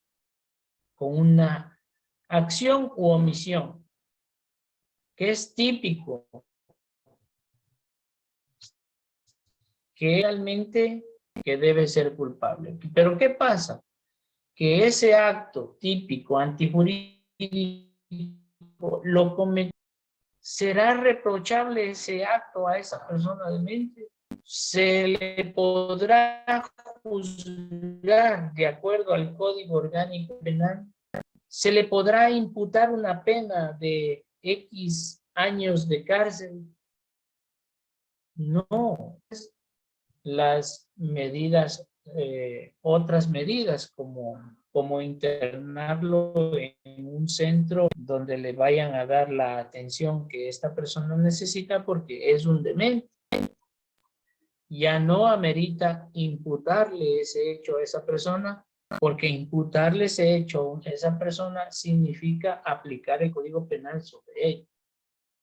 con una acción u omisión, que es típico, que realmente que debe ser culpable. Pero ¿qué pasa? Que ese acto típico antijurídico lo cometió. ¿Será reprochable ese acto a esa persona demente? ¿Se le podrá juzgar de acuerdo al Código Orgánico Penal? ¿Se le podrá imputar una pena de X años de cárcel? No. Las medidas, otras medidas como internarlo en un centro donde le vayan a dar la atención que esta persona necesita porque es un demente. Ya no amerita imputarle ese hecho a esa persona, porque imputarle ese hecho a esa persona significa aplicar el Código Penal sobre él.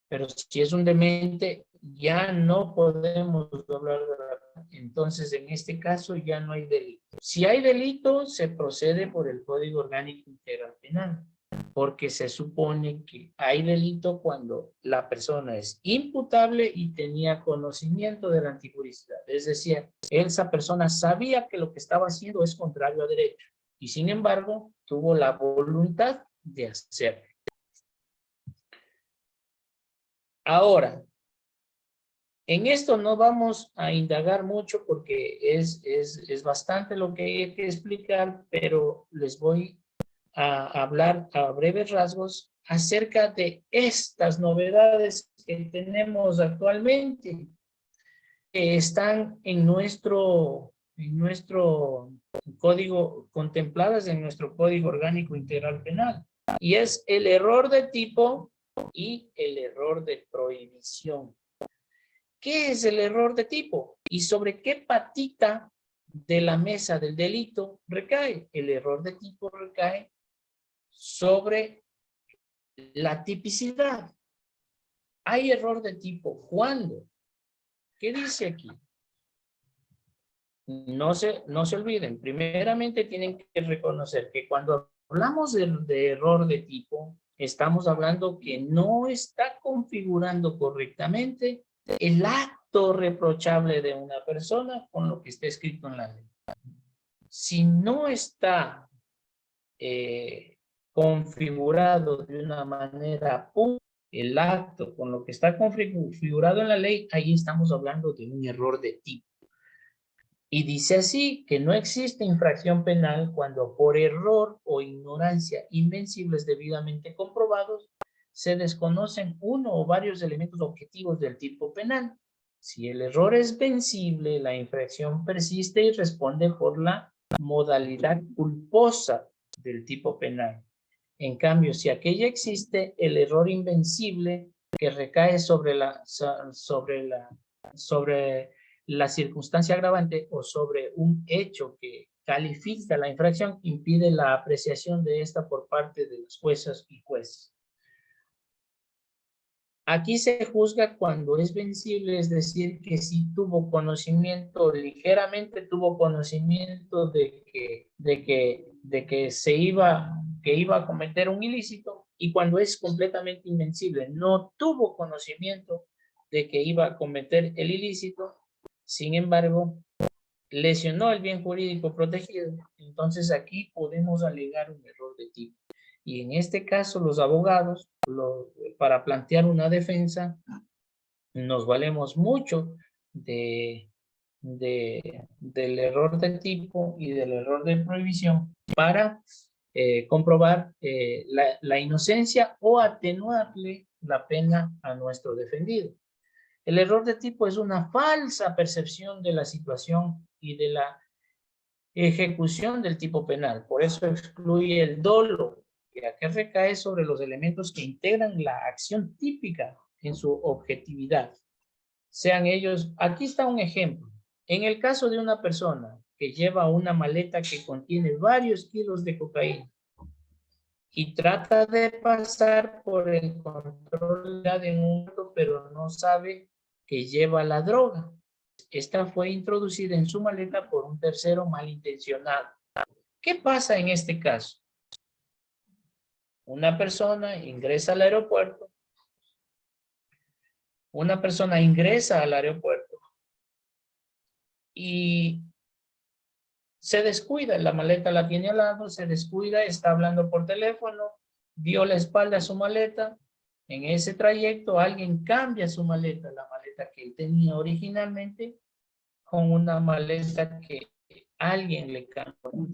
Pero si es un demente, ya no podemos hablar de la... Entonces, en este caso ya no hay delito. Si hay delito, se procede por el Código Orgánico Integral Penal, porque se supone que hay delito cuando la persona es imputable y tenía conocimiento de la antijuricidad. Es decir, esa persona sabía que lo que estaba haciendo es contrario a derecho y sin embargo tuvo la voluntad de hacerlo. Ahora, en esto no vamos a indagar mucho porque es bastante lo que hay que explicar, pero les voy a hablar a breves rasgos acerca de estas novedades que tenemos actualmente, que están en nuestro código, contempladas en nuestro Código Orgánico Integral Penal, y es el error de tipo y el error de prohibición. ¿Qué es el error de tipo? ¿Y sobre qué patita de la mesa del delito recae? El error de tipo recae sobre la tipicidad. ¿Hay error de tipo cuándo? ¿Qué dice aquí? No se olviden, primeramente tienen que reconocer que cuando hablamos de error de tipo, estamos hablando que no está configurando correctamente el acto reprochable de una persona con lo que está escrito en la ley. Si no está configurado de una manera el acto con lo que está configurado en la ley, ahí estamos hablando de un error de tipo. Y dice así que no existe infracción penal cuando por error o ignorancia invencibles debidamente comprobados se desconocen uno o varios elementos objetivos del tipo penal. Si el error es vencible, la infracción persiste y responde por la modalidad culposa del tipo penal. En cambio, si aquella existe, el error invencible que recae sobre la circunstancia agravante o sobre un hecho que califica la infracción impide la apreciación de esta por parte de las juezas y jueces. Aquí se juzga cuando es vencible, es decir, que si tuvo conocimiento, ligeramente tuvo conocimiento de que iba a cometer un ilícito, y cuando es completamente invencible, no tuvo conocimiento de que iba a cometer el ilícito, sin embargo, lesionó el bien jurídico protegido. Entonces aquí podemos alegar un error de tipo. Y en este caso los abogados, para plantear una defensa, nos valemos mucho del error de tipo y del error de prohibición para comprobar la inocencia o atenuarle la pena a nuestro defendido. El error de tipo es una falsa percepción de la situación y de la ejecución del tipo penal. Por eso excluye el dolo, que aquí recae sobre los elementos que integran la acción típica en su objetividad. Sean ellos, aquí está un ejemplo. En el caso de una persona que lleva una maleta que contiene varios kilos de cocaína y trata de pasar por el control de un auto, pero no sabe que lleva la droga. Esta fue introducida en su maleta por un tercero malintencionado. ¿Qué pasa en este caso? Una persona ingresa al aeropuerto. Una persona ingresa al aeropuerto y se descuida. La maleta la tiene al lado, se descuida, está hablando por teléfono, dio la espalda a su maleta. En ese trayecto alguien cambia su maleta, la maleta que él tenía originalmente, con una maleta que alguien le cambió.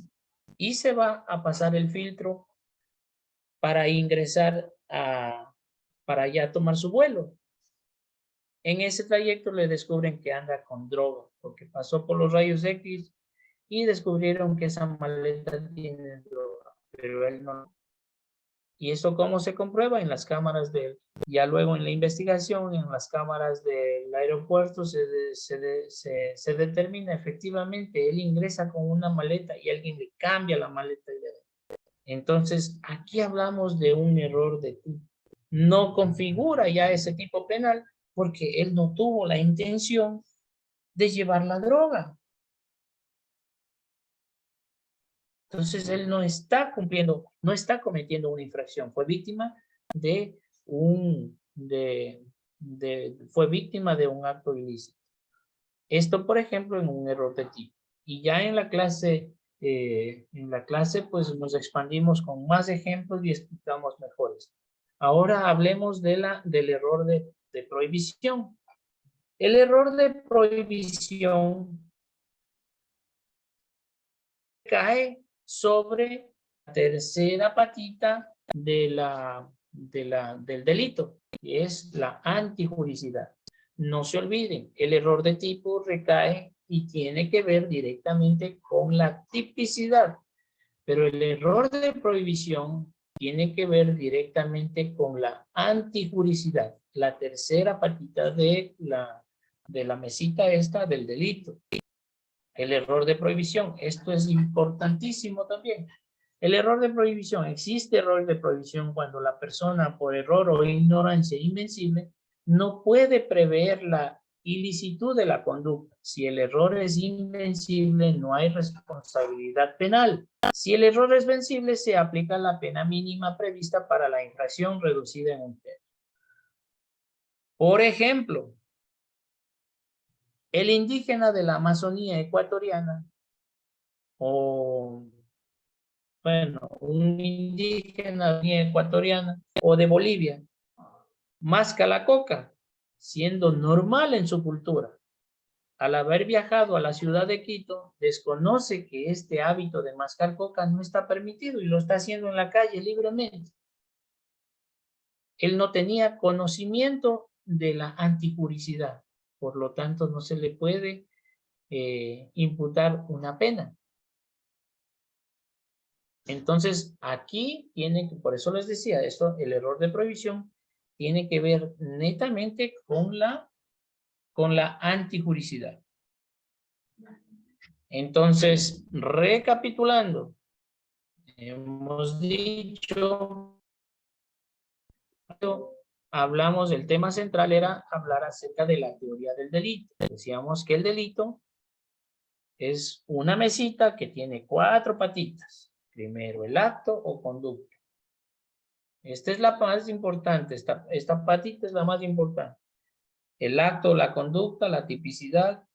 Y se va a pasar el filtro para ingresar para ya tomar su vuelo. En ese trayecto le descubren que anda con droga, porque pasó por los rayos X y descubrieron que esa maleta tiene droga, pero él no. ¿Y eso cómo se comprueba? En las cámaras ya luego en la investigación, en las cámaras del aeropuerto se determina efectivamente, él ingresa con una maleta y alguien le cambia la maleta. Entonces, aquí hablamos de un error de tipo. No configura ya ese tipo penal porque él no tuvo la intención de llevar la droga. Entonces, él no está cumpliendo, no está cometiendo una infracción. Fue víctima fue víctima de un acto ilícito. Esto, por ejemplo, en un error de tipo. Y ya en la clase, pues nos expandimos con más ejemplos y explicamos mejor esto. Ahora hablemos del error de prohibición. El error de prohibición cae sobre la tercera patita del delito, que es la antijuricidad. No se olviden, el error de tipo recae y tiene que ver directamente con la tipicidad, pero el error de prohibición tiene que ver directamente con la antijuricidad, la tercera patita de la mesita esta del delito. El error de prohibición, esto es importantísimo también. El error de prohibición, existe error de prohibición cuando la persona por error o ignorancia invencible no puede prever la ilicitud de la conducta. Si el error es invencible, no hay responsabilidad penal. Si el error es vencible, se aplica la pena mínima prevista para la infracción reducida en un tercio. Por ejemplo, El indígena de la Amazonía ecuatoriana, o bueno, un indígena ecuatoriana o de Bolivia, masca la coca, siendo normal en su cultura. Al haber viajado a la ciudad de Quito, desconoce que este hábito de mascar coca no está permitido y lo está haciendo en la calle libremente. Él no tenía conocimiento de la antipuricidad, por lo tanto no se le puede imputar una pena. Entonces, aquí tiene que, por eso les decía, esto, el error de prohibición tiene que ver netamente con la antijuricidad. Entonces, recapitulando, hemos dicho, hablamos, el tema central era hablar acerca de la teoría del delito. Decíamos que el delito es una mesita que tiene 4 patitas. Primero, el acto o conducta. Esta es la más importante, esta patita es la más importante. El acto, la conducta, la tipicidad,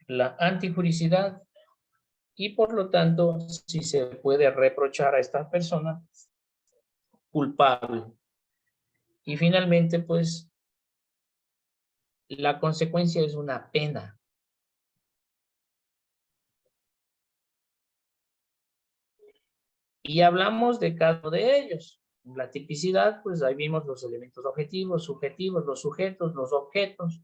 la antijuricidad y por lo tanto si se puede reprochar a esta persona culpable. Y finalmente pues la consecuencia es una pena. Y hablamos de cada uno de ellos. La tipicidad, pues ahí vimos los elementos objetivos, subjetivos, los sujetos, los objetos.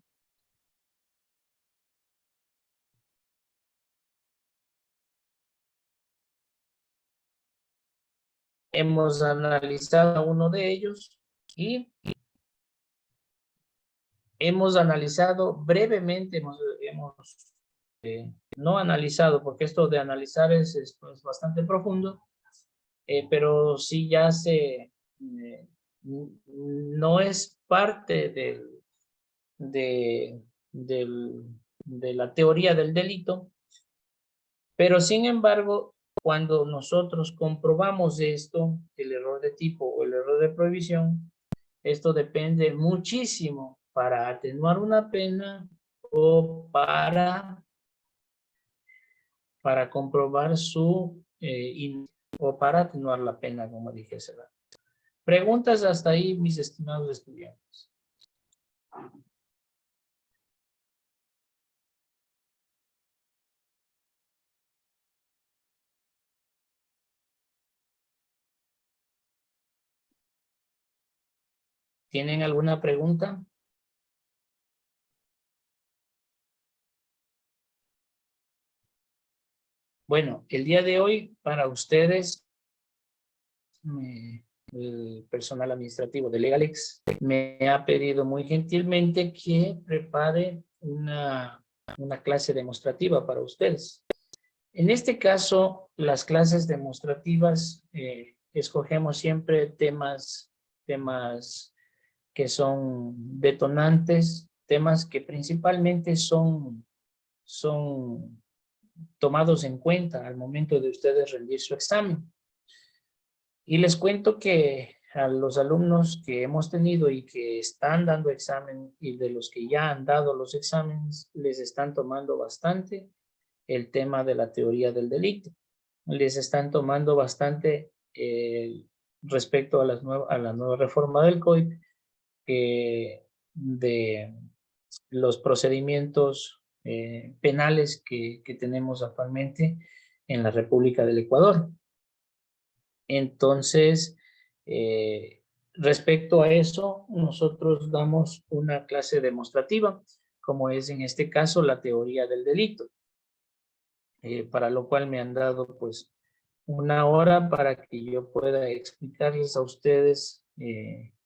Hemos analizado uno de ellos y hemos analizado brevemente, no analizado, porque esto de analizar es bastante profundo, pero sí ya no es parte de la teoría del delito, pero sin embargo, cuando nosotros comprobamos esto, el error de tipo o el error de prohibición, esto depende muchísimo para atenuar una pena o para comprobar o para atenuar la pena, como dije hace rato. Preguntas hasta ahí, mis estimados estudiantes. ¿Tienen alguna pregunta? Bueno, el día de hoy para ustedes, el personal administrativo de Legalex me ha pedido muy gentilmente que prepare una clase demostrativa para ustedes. En este caso, las clases demostrativas, escogemos siempre temas que son detonantes, temas que principalmente son tomados en cuenta al momento de ustedes rendir su examen. Y les cuento que a los alumnos que hemos tenido y que están dando examen y de los que ya han dado los exámenes, les están tomando bastante el tema de la teoría del delito. Les están tomando bastante respecto a la nueva reforma del COIP, de los procedimientos penales que tenemos actualmente en la República del Ecuador. Entonces, respecto a eso, nosotros damos una clase demostrativa, como es en este caso la teoría del delito, para lo cual me han dado pues 1 hora para que yo pueda explicarles a ustedes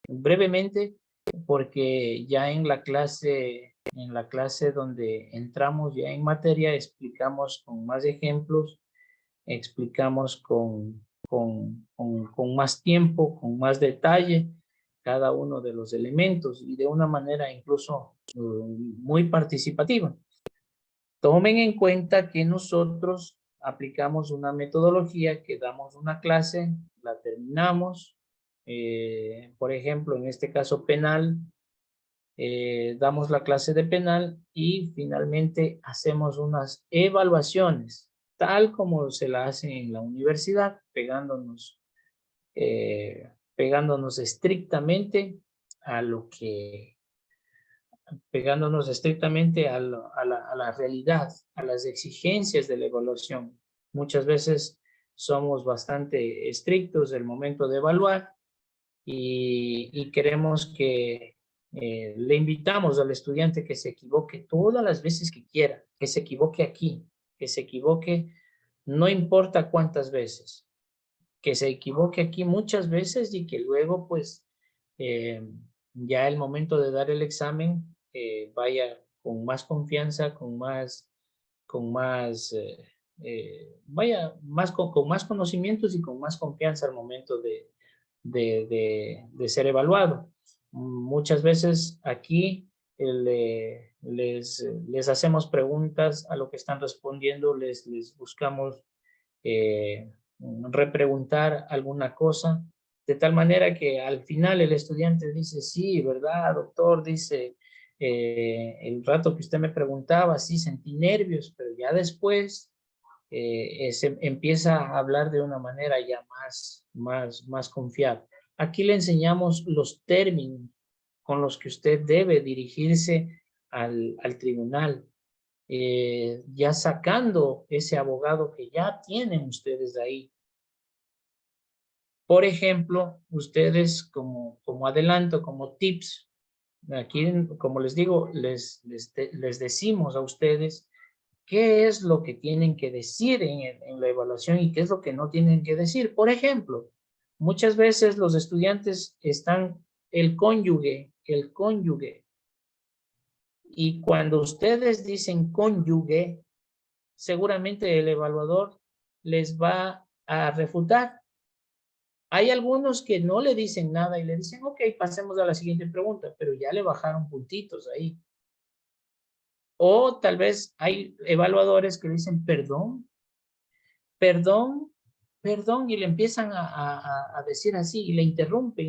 brevemente, porque ya en la clase donde entramos ya en materia, explicamos con más ejemplos, explicamos con más tiempo, con más detalle cada uno de los elementos y de una manera incluso muy participativa. Tomen en cuenta que nosotros aplicamos una metodología que damos una clase, la terminamos, por ejemplo, en este caso penal, damos la clase de penal y finalmente hacemos unas evaluaciones, tal como se la hace en la universidad, pegándonos estrictamente a lo que, a la realidad, a las exigencias de la evaluación. Muchas veces somos bastante estrictos del momento de evaluar y queremos que le invitamos al estudiante que se equivoque todas las veces que quiera, que se equivoque aquí, que se equivoque no importa cuántas veces, que se equivoque aquí muchas veces y que luego pues ya el momento de dar el examen vaya con más confianza, con más con más conocimientos y con más confianza al momento de ser evaluado. Muchas veces aquí les hacemos preguntas a lo que están respondiendo, les buscamos repreguntar alguna cosa, de tal manera que al final el estudiante dice, sí, ¿verdad, doctor? Dice, el rato que usted me preguntaba, sí, sentí nervios, pero ya después se empieza a hablar de una manera ya más confiable. Aquí le enseñamos los términos con los que usted debe dirigirse al tribunal, ya sacando ese abogado que ya tienen ustedes ahí. Por ejemplo, ustedes como adelanto, como tips, aquí, como les digo, les decimos a ustedes qué es lo que tienen que decir en la evaluación y qué es lo que no tienen que decir. Por ejemplo, muchas veces los estudiantes están el cónyuge, y cuando ustedes dicen cónyuge, seguramente el evaluador les va a refutar. Hay algunos que no le dicen nada y le dicen, ok, pasemos a la siguiente pregunta, pero ya le bajaron puntitos ahí. O tal vez hay evaluadores que dicen, perdón, y le empiezan a decir así, y le interrumpen,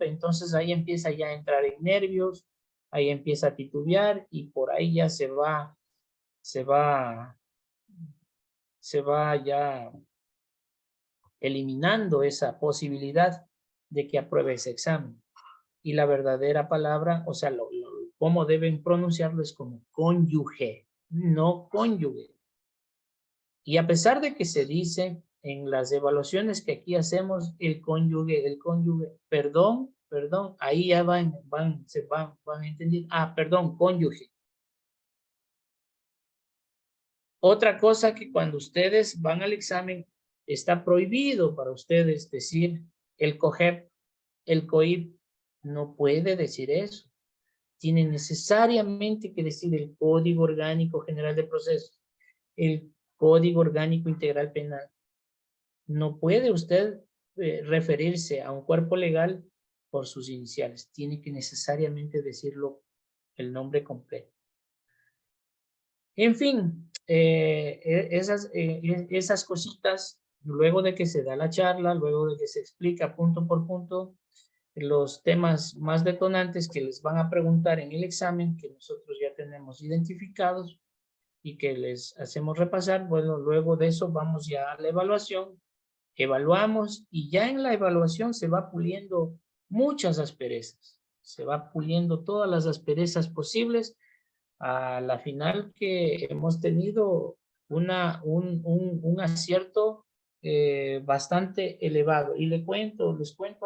entonces ahí empieza ya a entrar en nervios, ahí empieza a titubear, y por ahí ya se va ya eliminando esa posibilidad de que apruebe ese examen. Y la verdadera palabra, o sea, cómo deben pronunciarlo es como cónyuge, no cónyuge. Y a pesar de que se dice en las evaluaciones que aquí hacemos el cónyuge, perdón, ahí ya van a entender, perdón, cónyuge. Otra cosa que cuando ustedes van al examen, está prohibido para ustedes decir el COGEP, el COIP, no puede decir eso. Tiene necesariamente que decir el Código Orgánico General de Procesos, el Código Orgánico Integral Penal. No puede usted referirse a un cuerpo legal por sus iniciales. Tiene que necesariamente decirlo el nombre completo. En fin, esas cositas, luego de que se da la charla, luego de que se explica punto por punto los temas más detonantes que les van a preguntar en el examen, que nosotros ya tenemos identificados y que les hacemos repasar, bueno, luego de eso vamos ya a la evaluación, evaluamos y ya en la evaluación se va puliendo muchas asperezas, se va puliendo todas las asperezas posibles a la final que hemos tenido un acierto bastante elevado. Y les cuento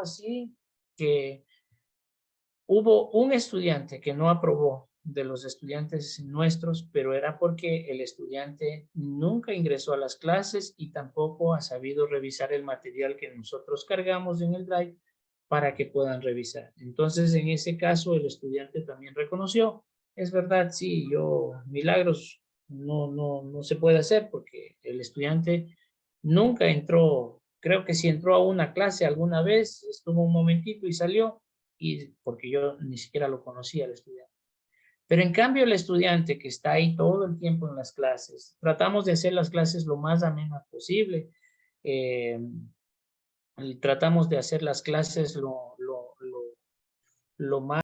así que hubo un estudiante que no aprobó de los estudiantes nuestros, pero era porque el estudiante nunca ingresó a las clases y tampoco ha sabido revisar el material que nosotros cargamos en el Drive para que puedan revisar. Entonces, en ese caso, el estudiante también reconoció, es verdad, sí, milagros no se puede hacer porque el estudiante nunca entró, creo que si entró a una clase alguna vez, estuvo un momentito y salió, y porque yo ni siquiera lo conocía al estudiante. Pero en cambio el estudiante que está ahí todo el tiempo en las clases, tratamos de hacer las clases lo más amenas posible, tratamos de hacer las clases lo más